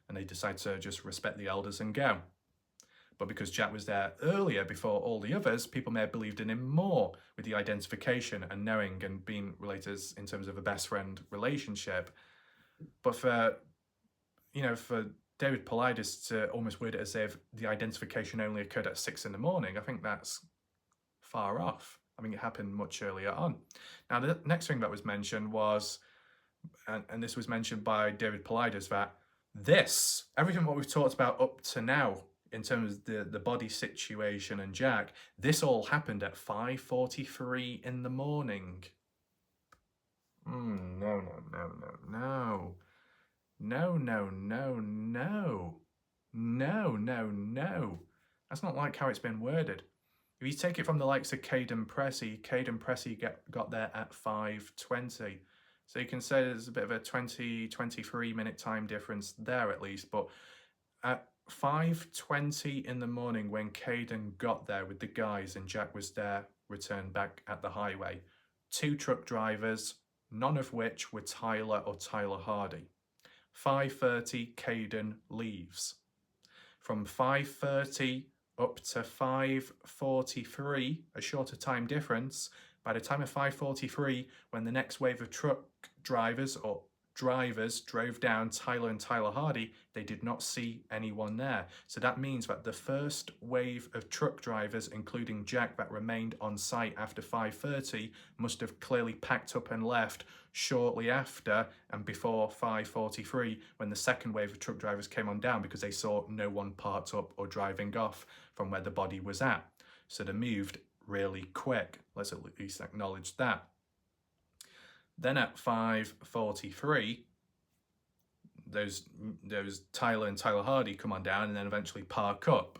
And they decide to just respect the elders and go. But because Jack was there earlier, before all the others, people may have believed in him more with the identification and knowing and being related in terms of a best friend relationship. But for David Paulides to almost word it as if the identification only occurred at 6 in the morning. I think that's far off. I mean, it happened much earlier on. Now, the next thing that was mentioned was, and this was mentioned by David Paulides, that everything what we've talked about up to now in terms of the body situation and Jack, this all happened at 5:43 in the morning. No. That's not like how it's been worded. If you take it from the likes of Caden Pressey got there at 5:20. So you can say there's a bit of a 23 minute time difference there at least. But at 5:20 in the morning when Caden got there with the guys and Jack was there, returned back at the highway, 2 truck drivers, none of which were Tyler or Tyler Hardy. 5:30, Caden leaves. From 5:30 up to 5:43, a shorter time difference. By the time of 5:43, when the next wave of truck drivers drove down Tyler and Tyler Hardy, they did not see anyone there. So that means that the first wave of truck drivers, including Jack, that remained on site after 5:30, must have clearly packed up and left shortly after and before 5:43, when the second wave of truck drivers came on down, because they saw no one parked up or driving off from where the body was at. So they moved really quick. Let's at least acknowledge that. Then at 5:43, those Tyler and Tyler Hardy come on down and then eventually park up.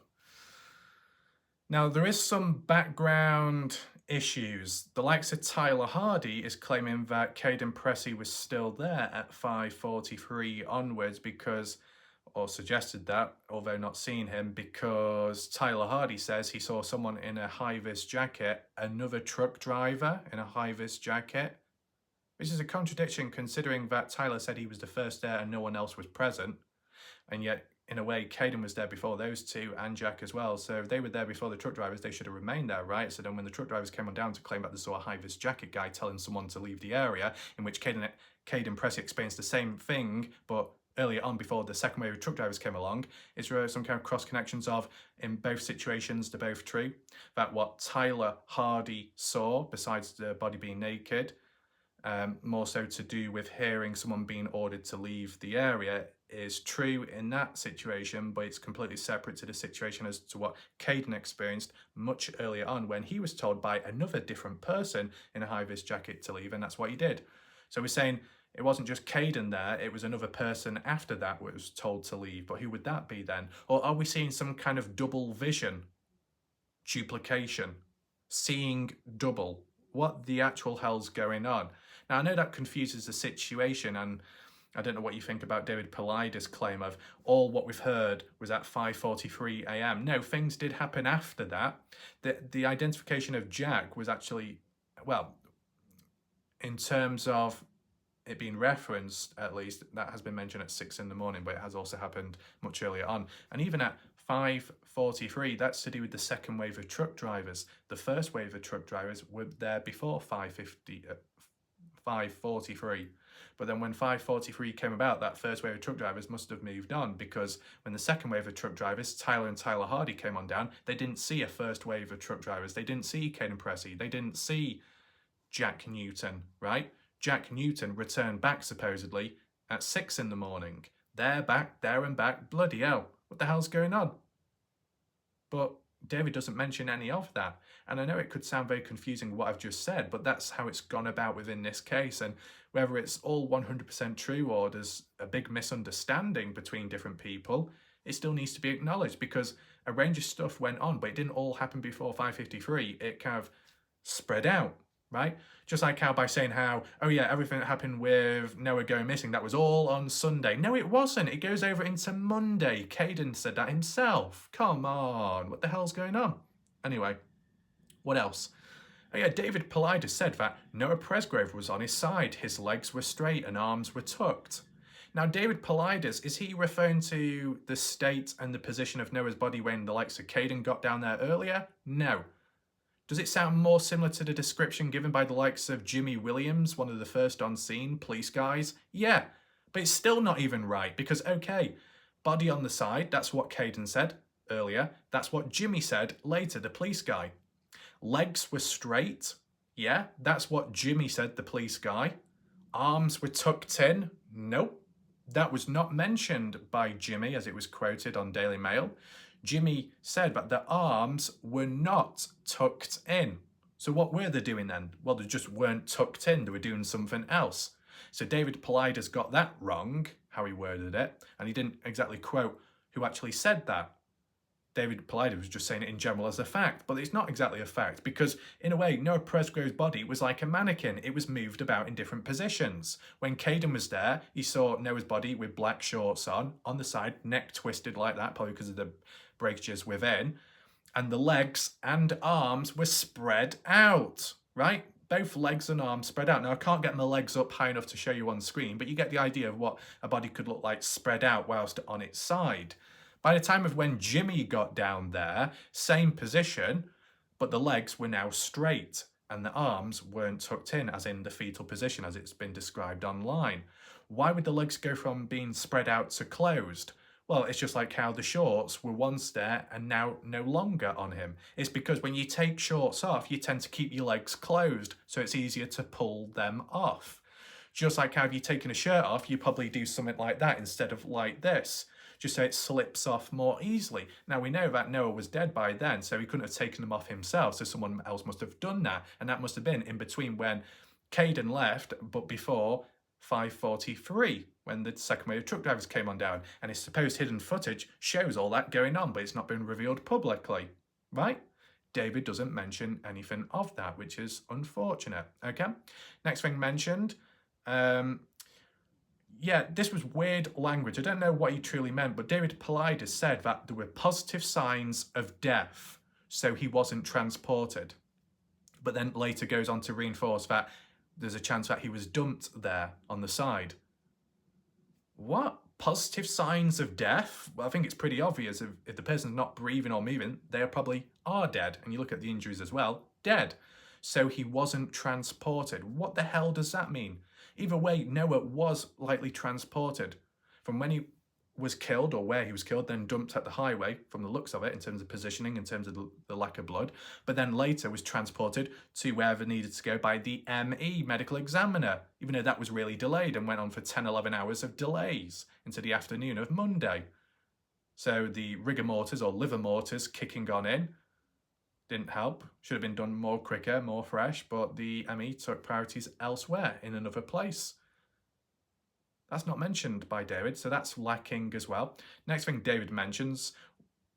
Now, there is some background issues. The likes of Tyler Hardy is claiming that Caden Pressey was still there at 5:43 onwards or suggested that, although not seeing him, because Tyler Hardy says he saw someone in a high-vis jacket, another truck driver in a high-vis jacket, which is a contradiction considering that Tyler said he was the first there and no one else was present. And yet, in a way, Caden was there before those two and Jack as well. So if they were there before the truck drivers, they should have remained there, right? So then when the truck drivers came on down to claim that they saw a high-vis jacket guy telling someone to leave the area, in which Caden Pressey experienced the same thing, but earlier on before the second wave of truck drivers came along, is there some kind of cross connections of, in both situations, they're both true? That what Tyler Hardy saw, besides the body being naked, more so to do with hearing someone being ordered to leave the area, is true in that situation, but it's completely separate to the situation as to what Caden experienced much earlier on when he was told by another different person in a high-vis jacket to leave, and that's what he did. So we're saying it wasn't just Caden there, it was another person after that was told to leave, but who would that be then? Or are we seeing some kind of double vision, duplication, seeing double? What the actual hell's going on? Now, I know that confuses the situation, and I don't know what you think about David Paulides' claim of all what we've heard was at 5:43 a.m. No, things did happen after that. The identification of Jack was actually, well, in terms of it being referenced, at least, that has been mentioned at 6 in the morning, but it has also happened much earlier on. And even at 5:43, that's to do with the second wave of truck drivers. The first wave of truck drivers were there before 5:43. But then when 5:43 came about, that first wave of truck drivers must have moved on, because when the second wave of truck drivers, Tyler and Tyler Hardy, came on down, they didn't see a first wave of truck drivers. They didn't see Caden Pressey. They didn't see Jack Newton, right? Jack Newton returned back supposedly at 6 in the morning. They're back, there and back. Bloody hell, what the hell's going on? But David doesn't mention any of that. And I know it could sound very confusing what I've just said, but that's how it's gone about within this case. And whether it's all 100% true or there's a big misunderstanding between different people, it still needs to be acknowledged, because a range of stuff went on, but it didn't all happen before 5:53. It kind of spread out, right? Just like how by saying how, oh yeah, everything that happened with Noah going missing, that was all on Sunday. No, it wasn't. It goes over into Monday. Caden said that himself. Come on, what the hell's going on? Anyway, what else? Oh yeah, David Paulides said that Noah Presgrove was on his side. His legs were straight and arms were tucked. Now, David Paulides, is he referring to the state and the position of Noah's body when the likes of Caden got down there earlier? No. Does it sound more similar to the description given by the likes of Jimmy Williams, one of the first on scene police guys? Yeah, but it's still not even right, because, okay, Body on the side, that's what Caden said earlier. That's what Jimmy said later, the police guy. Legs were straight. Yeah, that's what Jimmy said, the police guy. Arms were tucked in. Nope. That was not mentioned by Jimmy as it was quoted on Daily Mail. Jimmy said that the arms were not tucked in. So what were they doing then? Well, they just weren't tucked in. They were doing something else. So David Paulides got that wrong, how he worded it, and he didn't exactly quote who actually said that. David Pides was just saying it in general as a fact, but it's not exactly a fact because, in a way, Noah Presgrove's body was like a mannequin. It was moved about in different positions. When Caden was there, he saw Noah's body with black shorts on the side, neck twisted like that, probably because of the breakages within, and the legs and arms were spread out, right? Both legs and arms spread out. Now, I can't get my legs up high enough to show you on screen, but you get the idea of what a body could look like spread out whilst on its side. By the time of when Jimmy got down there, same position, but the legs were now straight and the arms weren't tucked in, as in the fetal position as it's been described online. Why would the legs go from being spread out to closed? Well, it's just like how the shorts were once there and now no longer on him. It's because when you take shorts off, you tend to keep your legs closed, so it's easier to pull them off. Just like how if you're taking a shirt off, you probably do something like that instead of like this, just so it slips off more easily. Now, we know that Noah was dead by then, so he couldn't have taken them off himself, so someone else must have done that, and that must have been in between when Caden left, but before 5:43, when the second wave of truck drivers came on down, and his supposed hidden footage shows all that going on, but it's not been revealed publicly, right? David doesn't mention anything of that, which is unfortunate, okay? Next thing mentioned, yeah, this was weird language. I don't know what he truly meant, but David Paulides said that there were positive signs of death, so he wasn't transported. But then later goes on to reinforce that there's a chance that he was dumped there on the side. What? Positive signs of death? Well, I think it's pretty obvious. If the person's not breathing or moving, they probably are dead. And you look at the injuries as well, dead. So he wasn't transported. What the hell does that mean? Either way, Noah was likely transported from when he was killed or where he was killed, then dumped at the highway from the looks of it in terms of positioning, in terms of the lack of blood, but then later was transported to wherever needed to go by the ME, medical examiner, even though that was really delayed and went on for 10, 11 hours of delays into the afternoon of Monday. So the rigor mortis or liver mortis kicking on in didn't help. Should have been done more quicker, more fresh, but the ME took priorities elsewhere in another place. That's not mentioned by David, so that's lacking as well. Next thing David mentions,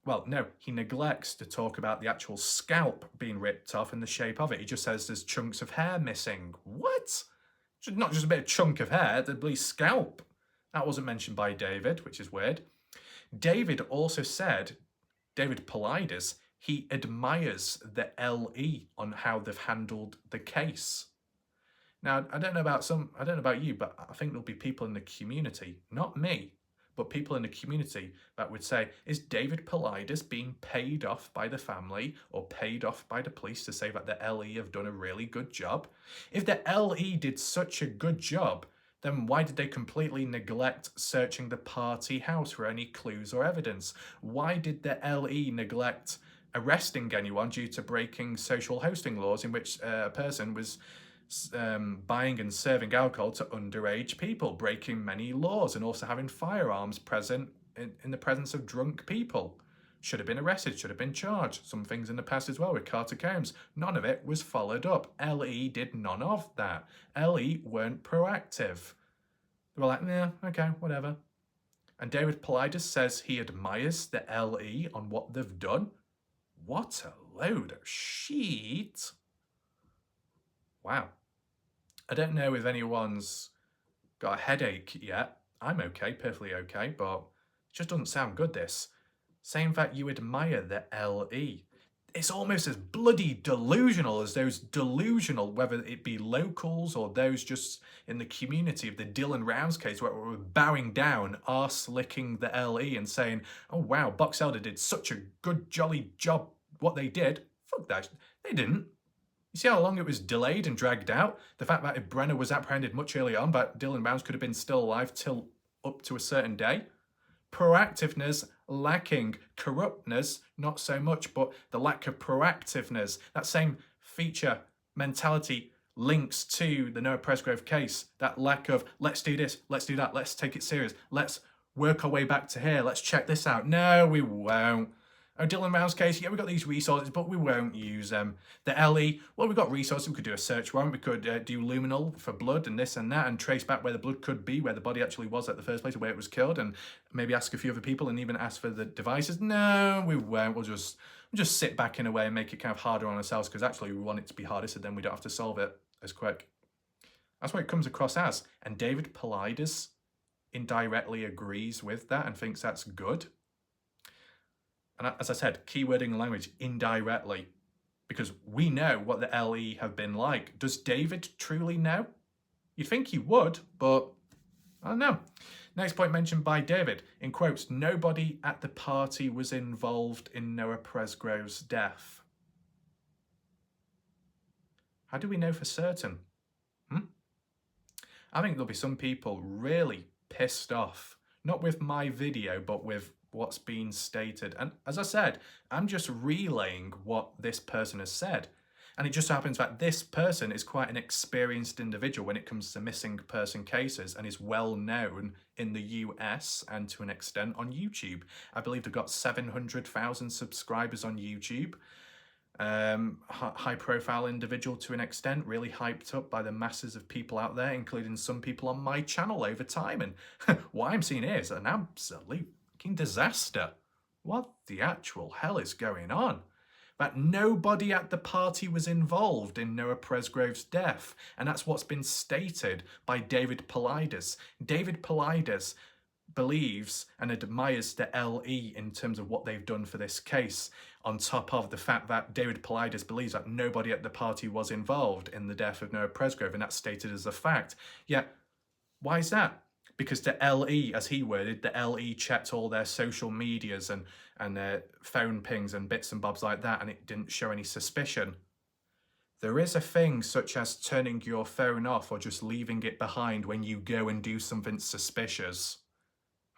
well, no, he neglects to talk about the actual scalp being ripped off and the shape of it. He just says there's chunks of hair missing. What? Not just a bit of chunk of hair, the bloody scalp. That wasn't mentioned by David, which is weird. David also said, David Paulides, he admires the LE on how they've handled the case. Now, I don't know about you, but I think there'll be people in the community, not me, but people in the community that would say, is David Paulides being paid off by the family or paid off by the police to say that the LE have done a really good job? If the LE did such a good job, then why did they completely neglect searching the party house for any clues or evidence? Why did the LE neglect arresting anyone due to breaking social hosting laws in which a person was buying and serving alcohol to underage people, breaking many laws, and also having firearms present in the presence of drunk people? Should have been arrested, should have been charged. Some things in the past as well with Carter Combs. None of it was followed up. LE did none of that. LE weren't proactive. They were like, yeah, okay, whatever. And David Paulides says he admires the LE on what they've done. What a load of shit. Wow. I don't know if anyone's got a headache yet. I'm okay, perfectly okay, but it just doesn't sound good, this. Saying that you admire the LE. It's almost as bloody delusional as those delusional, whether it be locals or those just in the community of the Dylan Rounds case, where we're bowing down, arse-licking the LE and saying, oh wow, Box Elder did such a good jolly job what they did. Fuck that, they didn't. You see how long it was delayed and dragged out? The fact that if Brenner was apprehended much earlier on, but Dylan Rounds could have been still alive till up to a certain day. Proactiveness lacking, corruptness not so much, but the lack of proactiveness, that same feature mentality links to the Noah Presgrove case. That lack of let's do this, let's do that, let's take it serious, let's work our way back to here, let's check this out. No, we won't. Oh, Dylan Round's case, yeah, we got these resources, but we won't use them. The LE, well, we've got resources. We could do a search warrant. We could do luminal for blood and this and that and trace back where the blood could be, where the body actually was at the first place, where it was killed, and maybe ask a few other people and even ask for the devices. No, we won't. We'll just sit back in a way and make it kind of harder on ourselves because actually we want it to be harder so then we don't have to solve it as quick. That's what it comes across as. And David Paulides indirectly agrees with that and thinks that's good. And as I said, keywording language indirectly, because we know what the LE have been like. Does David truly know? You'd think he would, but I don't know. Next point mentioned by David, in quotes, nobody at the party was involved in Noah Presgrove's death. How do we know for certain? I think there'll be some people really pissed off, not with my video, but with what's been stated. And as I said, I'm just relaying what this person has said. And it just happens that this person is quite an experienced individual when it comes to missing person cases and is well known in the US and to an extent on YouTube. I believe they've got 700,000 subscribers on YouTube. High profile individual to an extent, really hyped up by the masses of people out there, including some people on my channel over time. And what I'm seeing here is an absolute fucking disaster. What the actual hell is going on? That nobody at the party was involved in Noah Presgrove's death. And that's what's been stated by David Paulides. David Paulides believes and admires the LE in terms of what they've done for this case, on top of the fact that David Paulides believes that nobody at the party was involved in the death of Noah Presgrove, and that's stated as a fact. Yet, why is that? Because the LE, as he worded, the LE checked all their social medias and their phone pings and bits and bobs like that, and it didn't show any suspicion. There is a thing such as turning your phone off or just leaving it behind when you go and do something suspicious.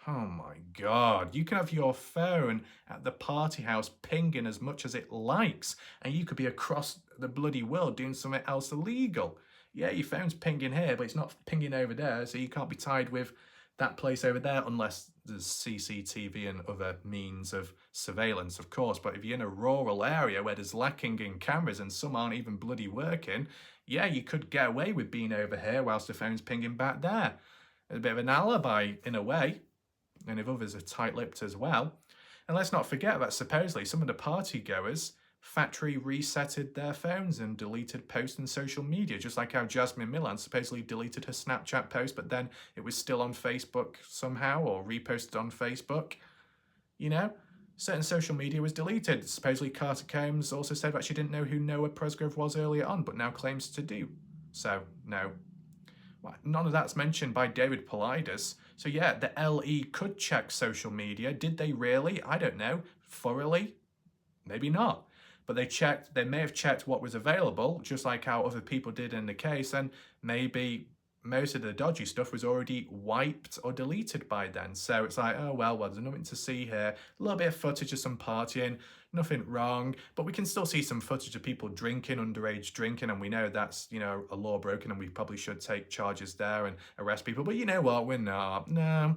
Oh my God, you can have your phone at the party house pinging as much as it likes, and you could be across the bloody world doing something else illegal. Yeah, your phone's pinging here, but it's not pinging over there, so you can't be tied with that place over there unless there's CCTV and other means of surveillance, of course. But if you're in a rural area where there's lacking in cameras and some aren't even bloody working, yeah, you could get away with being over here whilst the phone's pinging back there. A bit of an alibi in a way. And if others are tight-lipped as well. And let's not forget that supposedly some of the party goers factory resetted their phones and deleted posts on social media, just like how Jasmine Milan supposedly deleted her Snapchat post, but then it was still on Facebook somehow, or reposted on Facebook. You know, certain social media was deleted. Supposedly Carter Combs also said that she didn't know who Noah Presgrove was earlier on, but now claims to do. So, no. None of that's mentioned by David Paulides. So yeah, the LE could check social media. Did they really? I don't know. Thoroughly? Maybe not. But they may have checked what was available, just like how other people did in the case, and maybe most of the dodgy stuff was already wiped or deleted by then. So it's like, oh, well, there's nothing to see here. A little bit of footage of some partying, nothing wrong, but we can still see some footage of people drinking, underage drinking, and we know that's, you know, a law broken, and we probably should take charges there and arrest people. But you know what? We're not. No.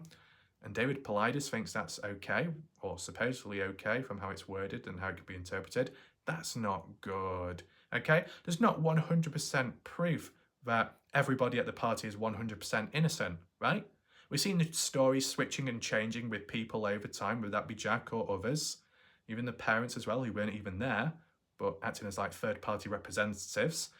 And David Paulides thinks that's okay, or supposedly okay from how it's worded and how it could be interpreted. That's not good. Okay? There's not 100% proof that everybody at the party is 100% innocent, right? We've seen the stories switching and changing with people over time, whether that be Jack or others, even the parents as well, who weren't even there, but acting as like third-party representatives.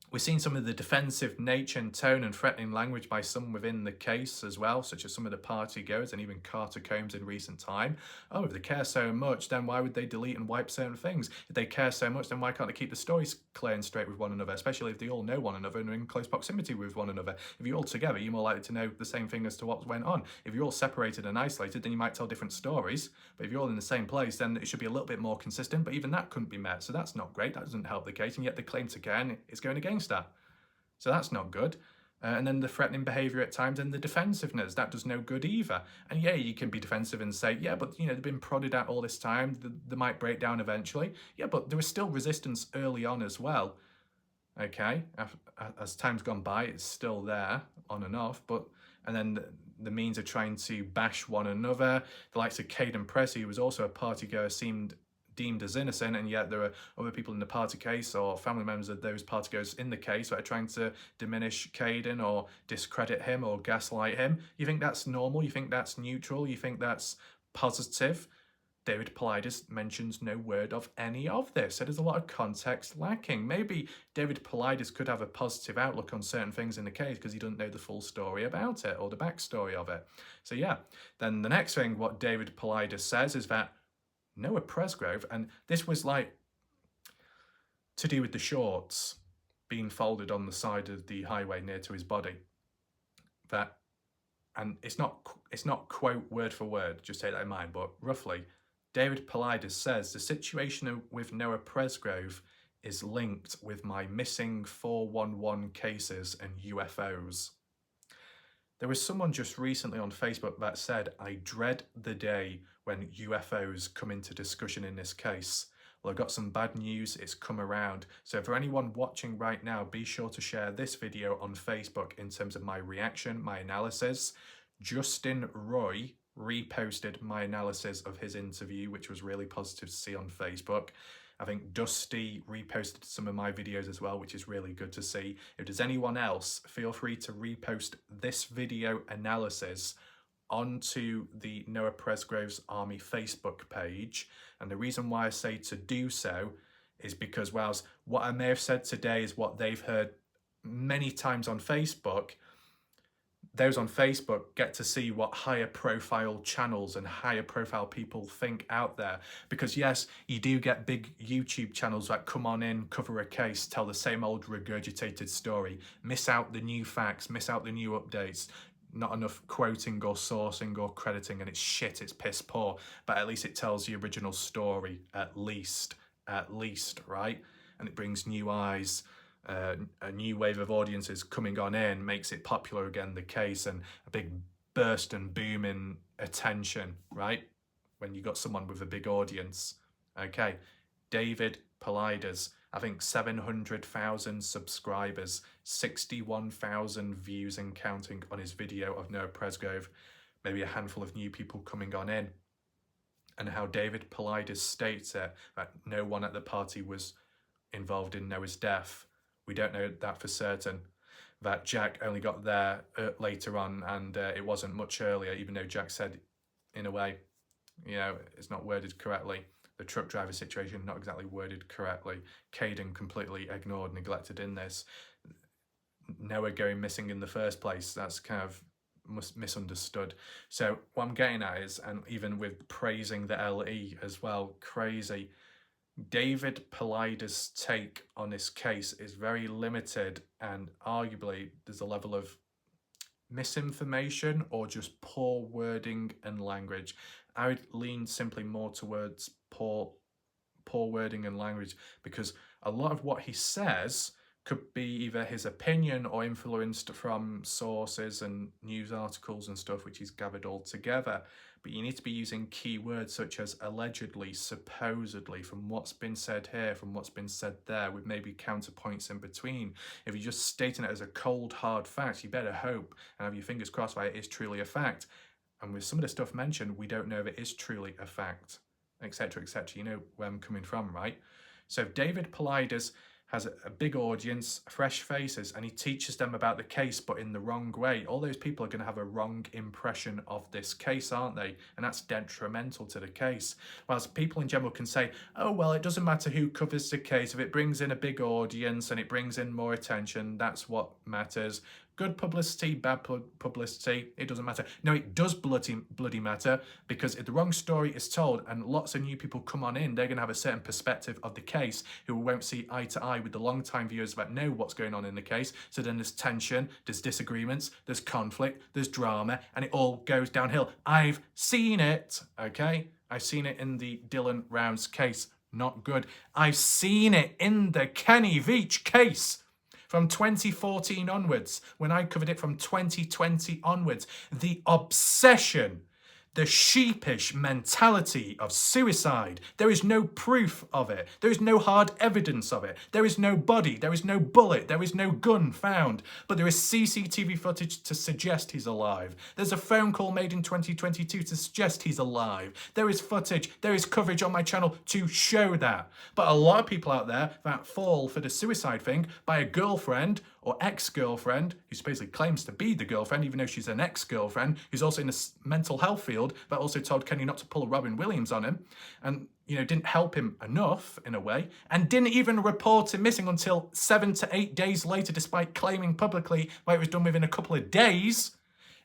We've seen some of the defensive nature and tone and threatening language by some within the case as well, such as some of the party goers and even Carter Combs in recent time. Oh, if they care so much, then why would they delete and wipe certain things? If they care so much, then why can't they keep the stories clear and straight with one another, especially if they all know one another and are in close proximity with one another? If you're all together, you're more likely to know the same thing as to what went on. If you're all separated and isolated, then you might tell different stories. But if you're all in the same place, then it should be a little bit more consistent, but even that couldn't be met. So that's not great. That doesn't help the case, and yet the claim to care is going against that. So that's not good. And then the threatening behaviour at times and the defensiveness, that does no good either. And yeah, you can be defensive and say, yeah, but they've been prodded at all this time, they might break down eventually. Yeah, but there was still resistance early on as well. Okay, as time's gone by, it's still there, on and off, and then the means of trying to bash one another. The likes of Caden Pressey, who was also a party goer, seemed deemed as innocent, and yet there are other people in the party case or family members of those party goers in the case that are trying to diminish Caden or discredit him or gaslight him. You think that's normal? You think that's neutral? You think that's positive? David Paulides mentions no word of any of this, so there's a lot of context lacking. Maybe David Paulides could have a positive outlook on certain things in the case because he doesn't know the full story about it or the backstory of it. So yeah, then the next thing what David Paulides says is that Noah Presgrove, and this was like to do with the shorts being folded on the side of the highway near to his body, that, and it's not quote word for word, just take that in mind, but roughly, David Paulides says the situation with Noah Presgrove is linked with my missing 411 cases and UFOs. There was someone just recently on Facebook that said, I dread the day when UFOs come into discussion in this case. Well, I've got some bad news, it's come around. So for anyone watching right now, be sure to share this video on Facebook in terms of my reaction, my analysis. Justin Roy reposted my analysis of his interview, which was really positive to see on Facebook. I think Dusty reposted some of my videos as well, which is really good to see. If there's anyone else, feel free to repost this video analysis onto the Noah Presgrove's Army Facebook page. And the reason why I say to do so is because whilst what I may have said today is what they've heard many times on Facebook, those on Facebook get to see what higher profile channels and higher profile people think out there. Because yes, you do get big YouTube channels that come on in, cover a case, tell the same old regurgitated story, miss out the new facts, miss out the new updates, not enough quoting or sourcing or crediting, and it's shit, it's piss poor, but at least it tells the original story, at least, right? And it brings new eyes, a new wave of audiences coming on in, makes it popular again, the case, and a big burst and boom in attention, right? When you got someone with a big audience. Okay, David Paulides, I think 700,000 subscribers, 61,000 views and counting on his video of Noah Presgrove, maybe a handful of new people coming on in. And how David Paulides states it, that no one at the party was involved in Noah's death. We don't know that for certain. That Jack only got there later on, and it wasn't much earlier, even though Jack said, in a way, it's not worded correctly. The truck driver situation, not exactly worded correctly. Caden completely ignored, neglected in this. Noah going missing in the first place, that's kind of misunderstood. So what I'm getting at is, and even with praising the LE as well, crazy, David Paulides' take on this case is very limited, and arguably there's a level of misinformation or just poor wording and language. I would lean simply more towards poor wording and language, because a lot of what he says could be either his opinion or influenced from sources and news articles and stuff which he's gathered all together. But you need to be using key words such as allegedly, supposedly, from what's been said here, from what's been said there, with maybe counterpoints in between. If you're just stating it as a cold, hard fact, you better hope and have your fingers crossed that it is truly a fact. And with some of the stuff mentioned, we don't know if it is truly a fact, etc., etc. You know where I'm coming from, right? So if David Paulides has a big audience, fresh faces, and he teaches them about the case, but in the wrong way, all those people are going to have a wrong impression of this case, aren't they? And that's detrimental to the case. Whilst people in general can say, oh, well, it doesn't matter who covers the case. If it brings in a big audience and it brings in more attention, that's what matters. Good publicity, bad publicity, it doesn't matter. No, it does bloody matter, because if the wrong story is told and lots of new people come on in, they're going to have a certain perspective of the case who won't see eye to eye with the long-time viewers that know what's going on in the case. So then there's tension, there's disagreements, there's conflict, there's drama, and it all goes downhill. I've seen it, okay? I've seen it in the Dylan Rounds case. Not good. I've seen it in the Kenny Veach case. from 2014 onwards, when I covered it from 2020 onwards. The obsession, the sheepish mentality of suicide. There is no proof of it. There is no hard evidence of it. There is no body. There is no bullet. There is no gun found. But there is CCTV footage to suggest he's alive. There's a phone call made in 2022 to suggest he's alive. There is footage. There is coverage on my channel to show that. But a lot of people out there that fall for the suicide thing by a girlfriend or ex-girlfriend, who supposedly claims to be the girlfriend, even though she's an ex-girlfriend, who's also in the mental health field, but also told Kenny not to pull a Robin Williams on him, and, you know, didn't help him enough, in a way, and didn't even report him missing until 7 to 8 days later, despite claiming publicly that it was done within a couple of days.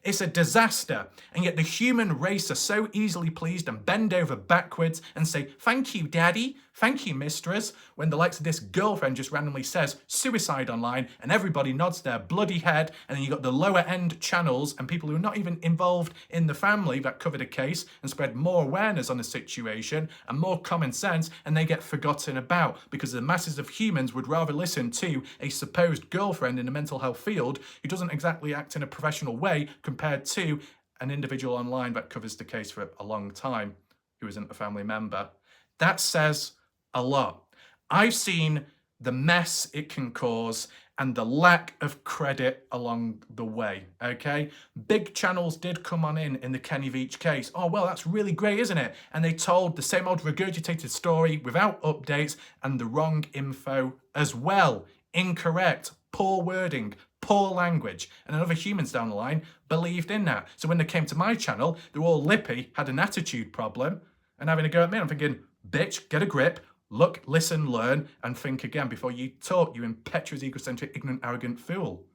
It's a disaster, and yet the human race are so easily pleased and bend over backwards and say, "Thank you, Daddy, thank you, Mistress," when the likes of this girlfriend just randomly says suicide online, and everybody nods their bloody head, and then you got the lower end channels and people who are not even involved in the family that covered a case and spread more awareness on the situation and more common sense, and they get forgotten about because the masses of humans would rather listen to a supposed girlfriend in the mental health field who doesn't exactly act in a professional way compared to an individual online that covers the case for a long time who isn't a family member. That says a lot. I've seen the mess it can cause and the lack of credit along the way, okay? Big channels did come on in the Kenny Veach case. Oh, well, that's really great, isn't it? And they told the same old regurgitated story without updates and the wrong info as well. Incorrect, poor wording, poor language, and other humans down the line believed in that. So when they came to my channel, they were all lippy, had an attitude problem, and having a go at me. I'm thinking, bitch, get a grip, look, listen, learn, and think again before you talk, you impetuous, egocentric, ignorant, arrogant fool.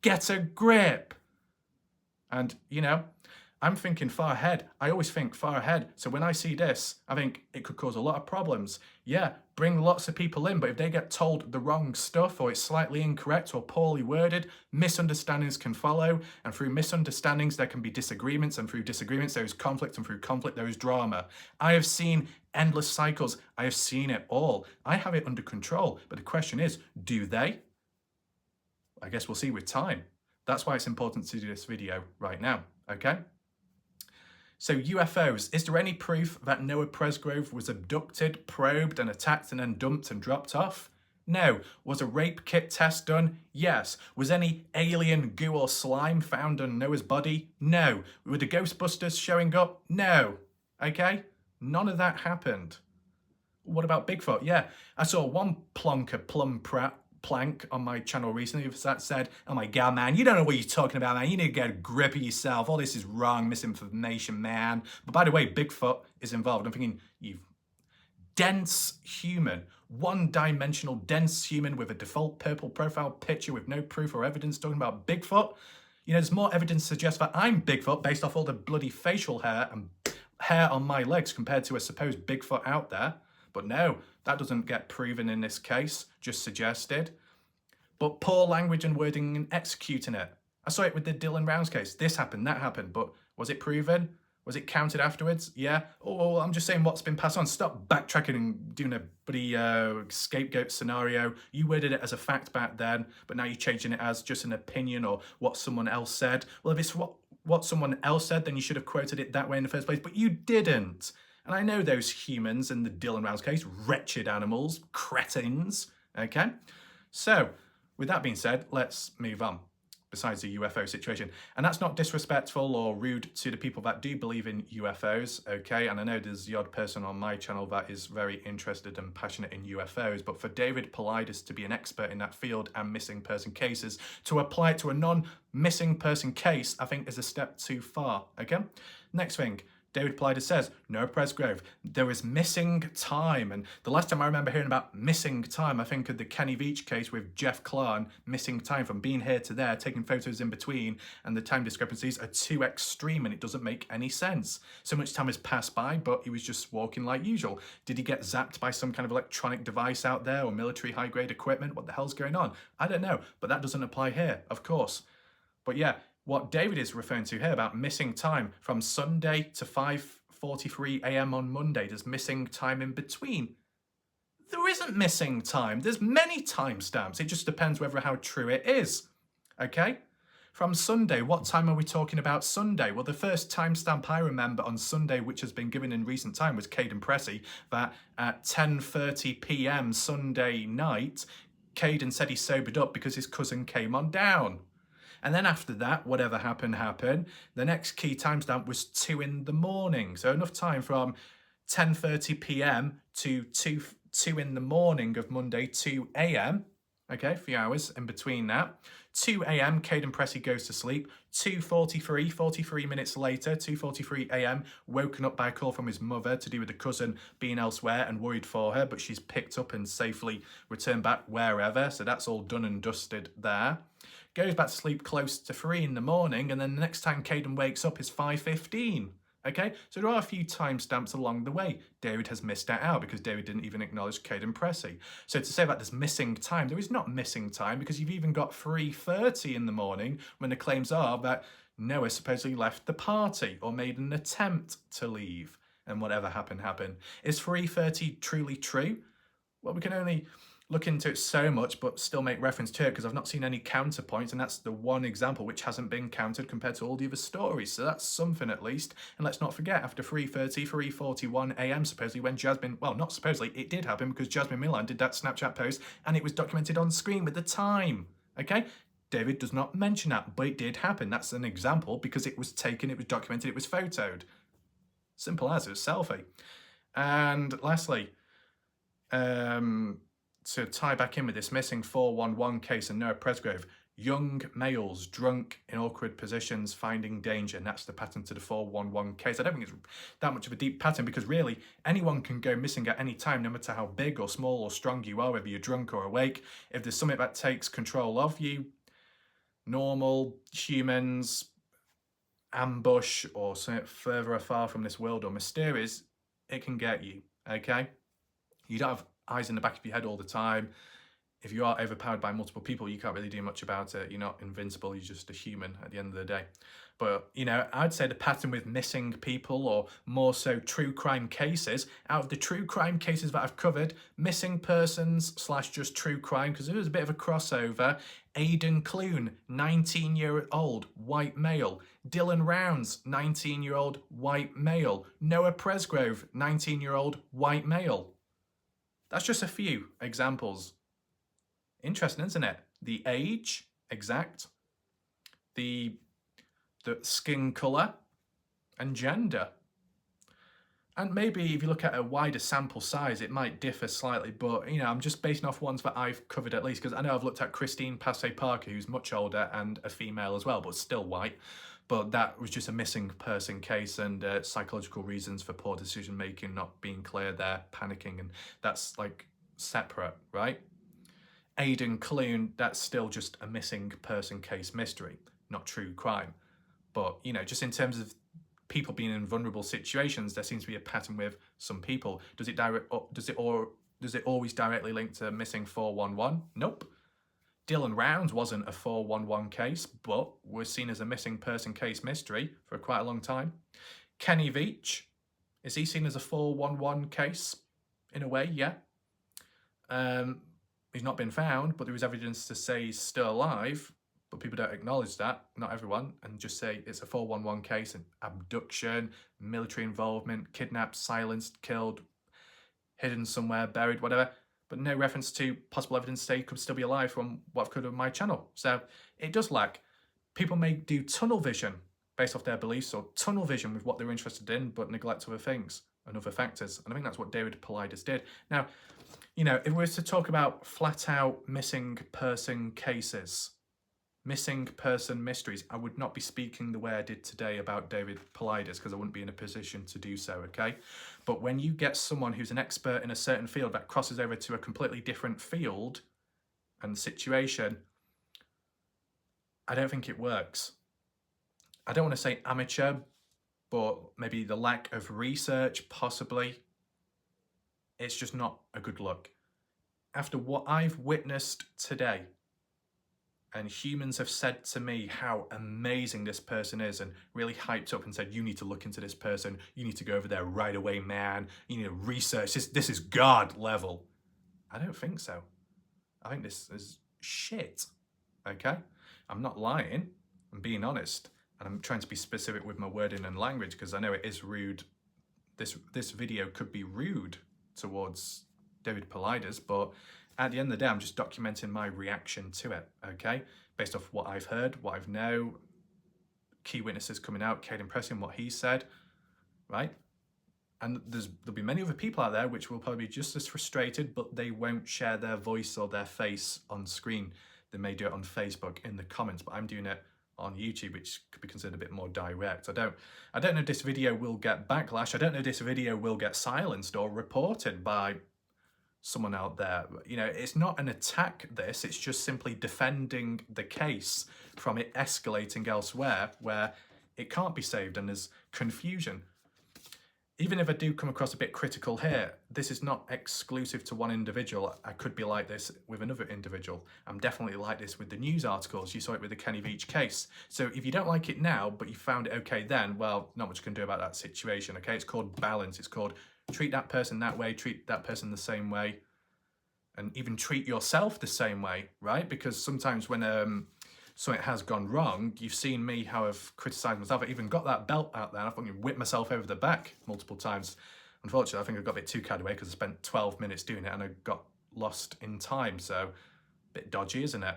Get a grip. And, you know, I'm thinking far ahead. I always think far ahead. So when I see this, I think it could cause a lot of problems. Yeah, bring lots of people in, but if they get told the wrong stuff or it's slightly incorrect or poorly worded, misunderstandings can follow. And through misunderstandings, there can be disagreements. And through disagreements, there is conflict. And through conflict, there is drama. I have seen endless cycles. I have seen it all. I have it under control. But the question is, do they? I guess we'll see with time. That's why it's important to do this video right now, okay? So UFOs, is there any proof that Noah Presgrove was abducted, probed and attacked and then dumped and dropped off? No. Was a rape kit test done? Yes. Was any alien goo or slime found on Noah's body? No. Were the Ghostbusters showing up? No. Okay? None of that happened. What about Bigfoot? Yeah, I saw one plonker plank on my channel recently that said, "Oh my god, man, you don't know what you're talking about, man. You need to get a grip of yourself. All this is wrong, misinformation, man." But by the way, Bigfoot is involved. I'm thinking, you dense human, one-dimensional dense human with a default purple profile picture with no proof or evidence talking about Bigfoot. You know, there's more evidence to suggest that I'm Bigfoot based off all the bloody facial hair and hair on my legs compared to a supposed Bigfoot out there. But no, that doesn't get proven in this case, just suggested. But poor language and wording and executing it. I saw it with the Dylan Rounds case. This happened, that happened, but was it proven? Was it counted afterwards? Yeah. Oh, I'm just saying what's been passed on. Stop backtracking and doing a bloody scapegoat scenario. You worded it as a fact back then, but now you're changing it as just an opinion or what someone else said. Well, if it's what someone else said, then you should have quoted it that way in the first place, but you didn't. And I know those humans in the Dylan Rounds case, wretched animals, cretins, okay? So, with that being said, let's move on, besides the UFO situation. And that's not disrespectful or rude to the people that do believe in UFOs, okay? And I know there's the odd person on my channel that is very interested and passionate in UFOs, but for David Paulides to be an expert in that field and missing person cases, to apply it to a non-missing person case, I think is a step too far, okay? Next thing. David Pides says, Noah Presgrove, there is missing time. And the last time I remember hearing about missing time, I think of the Kenny Veach case with Jeff Clarn, missing time from being here to there, taking photos in between, and the time discrepancies are too extreme and it doesn't make any sense. So much time has passed by, but he was just walking like usual. Did he get zapped by some kind of electronic device out there or military high-grade equipment? What the hell's going on? I don't know, but that doesn't apply here, of course. But yeah, what David is referring to here about missing time from Sunday to 5:43 a.m. on Monday, there's missing time in between. There isn't missing time. There's many timestamps. It just depends whether how true it is. Okay? From Sunday, what time are we talking about Sunday? Well, the first timestamp I remember on Sunday, which has been given in recent time, was Caden Pressey, that at 10:30 p.m. Sunday night, Caden said he sobered up because his cousin came on down. And then after that, whatever happened, happened. The next key timestamp was 2 in the morning. So enough time from 10:30 p.m. to 2 in the morning of Monday, 2 a.m. Okay, a few hours in between that. 2 a.m. Caden Pressey goes to sleep. 2:43, 43 minutes later, 2:43 a.m. woken up by a call from his mother to do with the cousin being elsewhere and worried for her, but she's picked up and safely returned back wherever. So that's all done and dusted there. Goes back to sleep close to 3 in the morning, and then the next time Caden wakes up is 5:15. Okay, so there are a few timestamps along the way. David has missed that out because David didn't even acknowledge Caden Pressey. So to say that there's missing time, there is not missing time because you've even got 3:30 in the morning when the claims are that Noah supposedly left the party or made an attempt to leave, and whatever happened, happened. Is 3:30 truly true? Well, we can only look into it so much, but still make reference to it because I've not seen any counterpoints, and that's the one example which hasn't been countered compared to all the other stories. So that's something at least. And let's not forget, after 3:30, 3:41 a.m. supposedly when Jasmine, well, not supposedly, it did happen because Jasmine Milan did that Snapchat post and it was documented on screen with the time. Okay? David does not mention that, but it did happen. That's an example because it was taken, it was documented, it was photoed. Simple as, it was selfie. And lastly, to tie back in with this missing 411 case in Noah Presgrove, young males drunk in awkward positions finding danger, and that's the pattern to the 411 case. I don't think it's that much of a deep pattern because really anyone can go missing at any time, no matter how big or small or strong you are, whether you're drunk or awake. If there's something that takes control of you, normal humans, ambush, or something further afar from this world or mysterious, it can get you, okay? You don't have eyes in the back of your head all the time. If you are overpowered by multiple people, you can't really do much about it. You're not invincible, you're just a human at the end of the day. But, you know, I'd say the pattern with missing people, or more so true crime cases, out of the true crime cases that I've covered, missing persons / just true crime, because there was a bit of a crossover. Aidan Clune, 19-year-old white male. Dylan Rounds, 19-year-old white male. Noah Presgrove, 19-year-old white male. That's just a few examples. Interesting, isn't it? The age, exact. The skin colour and gender. And maybe if you look at a wider sample size, it might differ slightly, but, you know, I'm just basing off ones that I've covered at least, because I know I've looked at Christine Passay Parker, who's much older and a female as well, but still white. But that was just a missing person case, and psychological reasons for poor decision making not being clear there, panicking, and that's like separate, right? Aidan Clune, that's still just a missing person case mystery, not true crime. But, you know, just in terms of people being in vulnerable situations, there seems to be a pattern with some people. Does it always directly link to missing 411? Nope. Dylan Rounds wasn't a 411 case, but was seen as a missing person case mystery for quite a long time. Kenny Veach, is he seen as a 411 case? In a way, yeah. He's not been found, but there is evidence to say he's still alive, but people don't acknowledge that, not everyone, and just say it's a 411 case, and abduction, military involvement, kidnapped, silenced, killed, hidden somewhere, buried, whatever. But no reference to possible evidence to say he could still be alive from what I've covered on my channel. So it does lack. People may do tunnel vision based off their beliefs, or tunnel vision with what they're interested in, but neglect other things and other factors. And I think that's what David Paulides did. Now, you know, if we were to talk about flat out missing person cases, missing person mysteries, I would not be speaking the way I did today about David Paulides because I wouldn't be in a position to do so, okay? But when you get someone who's an expert in a certain field that crosses over to a completely different field and situation, I don't think it works. I don't want to say amateur, but maybe the lack of research, possibly. It's just not a good look. After what I've witnessed today, and humans have said to me how amazing this person is and really hyped up and said, you need to look into this person. You need to go over there right away, man. You need to research this. This is God level. I don't think so. I think this is shit, okay? I'm not lying, I'm being honest, and I'm trying to be specific with my wording and language because I know it is rude. This video could be rude towards David Paulides, but at the end of the day, I'm just documenting my reaction to it, okay? Based off what I've heard, what I've know, key witnesses coming out, Caden Preston, what he said, right? And there'll be many other people out there which will probably be just as frustrated, but they won't share their voice or their face on screen. They may do it on Facebook in the comments, but I'm doing it on YouTube, which could be considered a bit more direct. I don't know if this video will get backlash. I don't know if this video will get silenced or reported by someone out there. You know, it's not an attack, this, it's just simply defending the case from it escalating elsewhere where it can't be saved and there's confusion. Even if I do come across a bit critical here, this is not exclusive to one individual. I could be like this with another individual. I'm definitely like this with the news articles. You saw it with the Kenny Veach case. So if you don't like it now, but you found it okay then, well, not much you can do about that situation, okay? It's called balance. It's called treat that person that way, treat that person the same way, and even treat yourself the same way, right? Because sometimes when something has gone wrong, you've seen me how I've criticised myself. I even got that belt out there and I fucking whipped myself over the back multiple times. Unfortunately, I think I got a bit too carried away because I spent 12 minutes doing it and I got lost in time. So a bit dodgy, isn't it?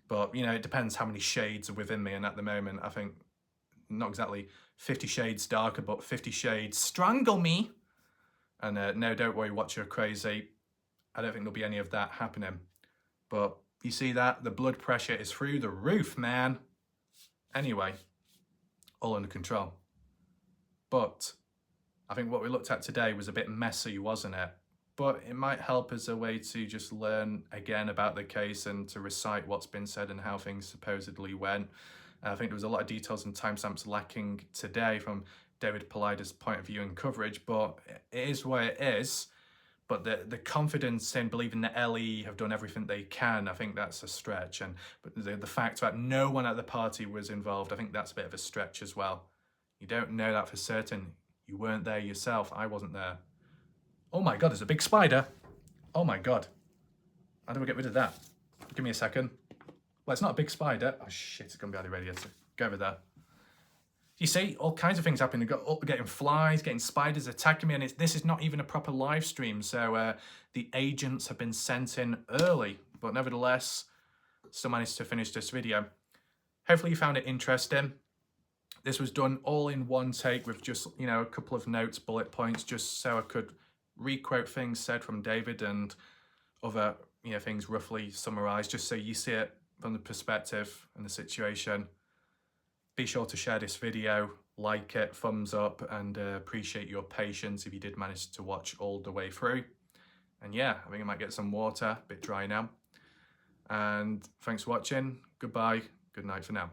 But, you know, it depends how many shades are within me. And at the moment, I think not exactly 50 shades darker, but 50 shades strangle me. And no, don't worry, watch your crazy. I don't think there'll be any of that happening. But you see that? The blood pressure is through the roof, man. Anyway, all under control. But I think what we looked at today was a bit messy, wasn't it? But it might help as a way to just learn again about the case and to recite what's been said and how things supposedly went. I think there was a lot of details and timestamps lacking today from David Paulides' point of view and coverage, but it is what it is. But the confidence in believing that LE have done everything they can, I think that's a stretch. But the fact that no one at the party was involved, I think that's a bit of a stretch as well. You don't know that for certain. You weren't there yourself. I wasn't there. Oh my God, there's a big spider. Oh my God. How do we get rid of that? Give me a second. Well, it's not a big spider. Oh shit, it's gonna be on the radiator. Go over there. You see, all kinds of things happening. Getting flies, getting spiders attacking me, and this is not even a proper live stream, so the agents have been sent in early, but nevertheless, still managed to finish this video. Hopefully you found it interesting. This was done all in one take with just, you know, a couple of notes, bullet points, just so I could re-quote things said from David and other, you know, things roughly summarised, just so you see it from the perspective and the situation. Be sure to share this video, like it, thumbs up, and appreciate your patience if you did manage to watch all the way through. And yeah, I think I might get some water, a bit dry now. And thanks for watching. Goodbye. Good night for now.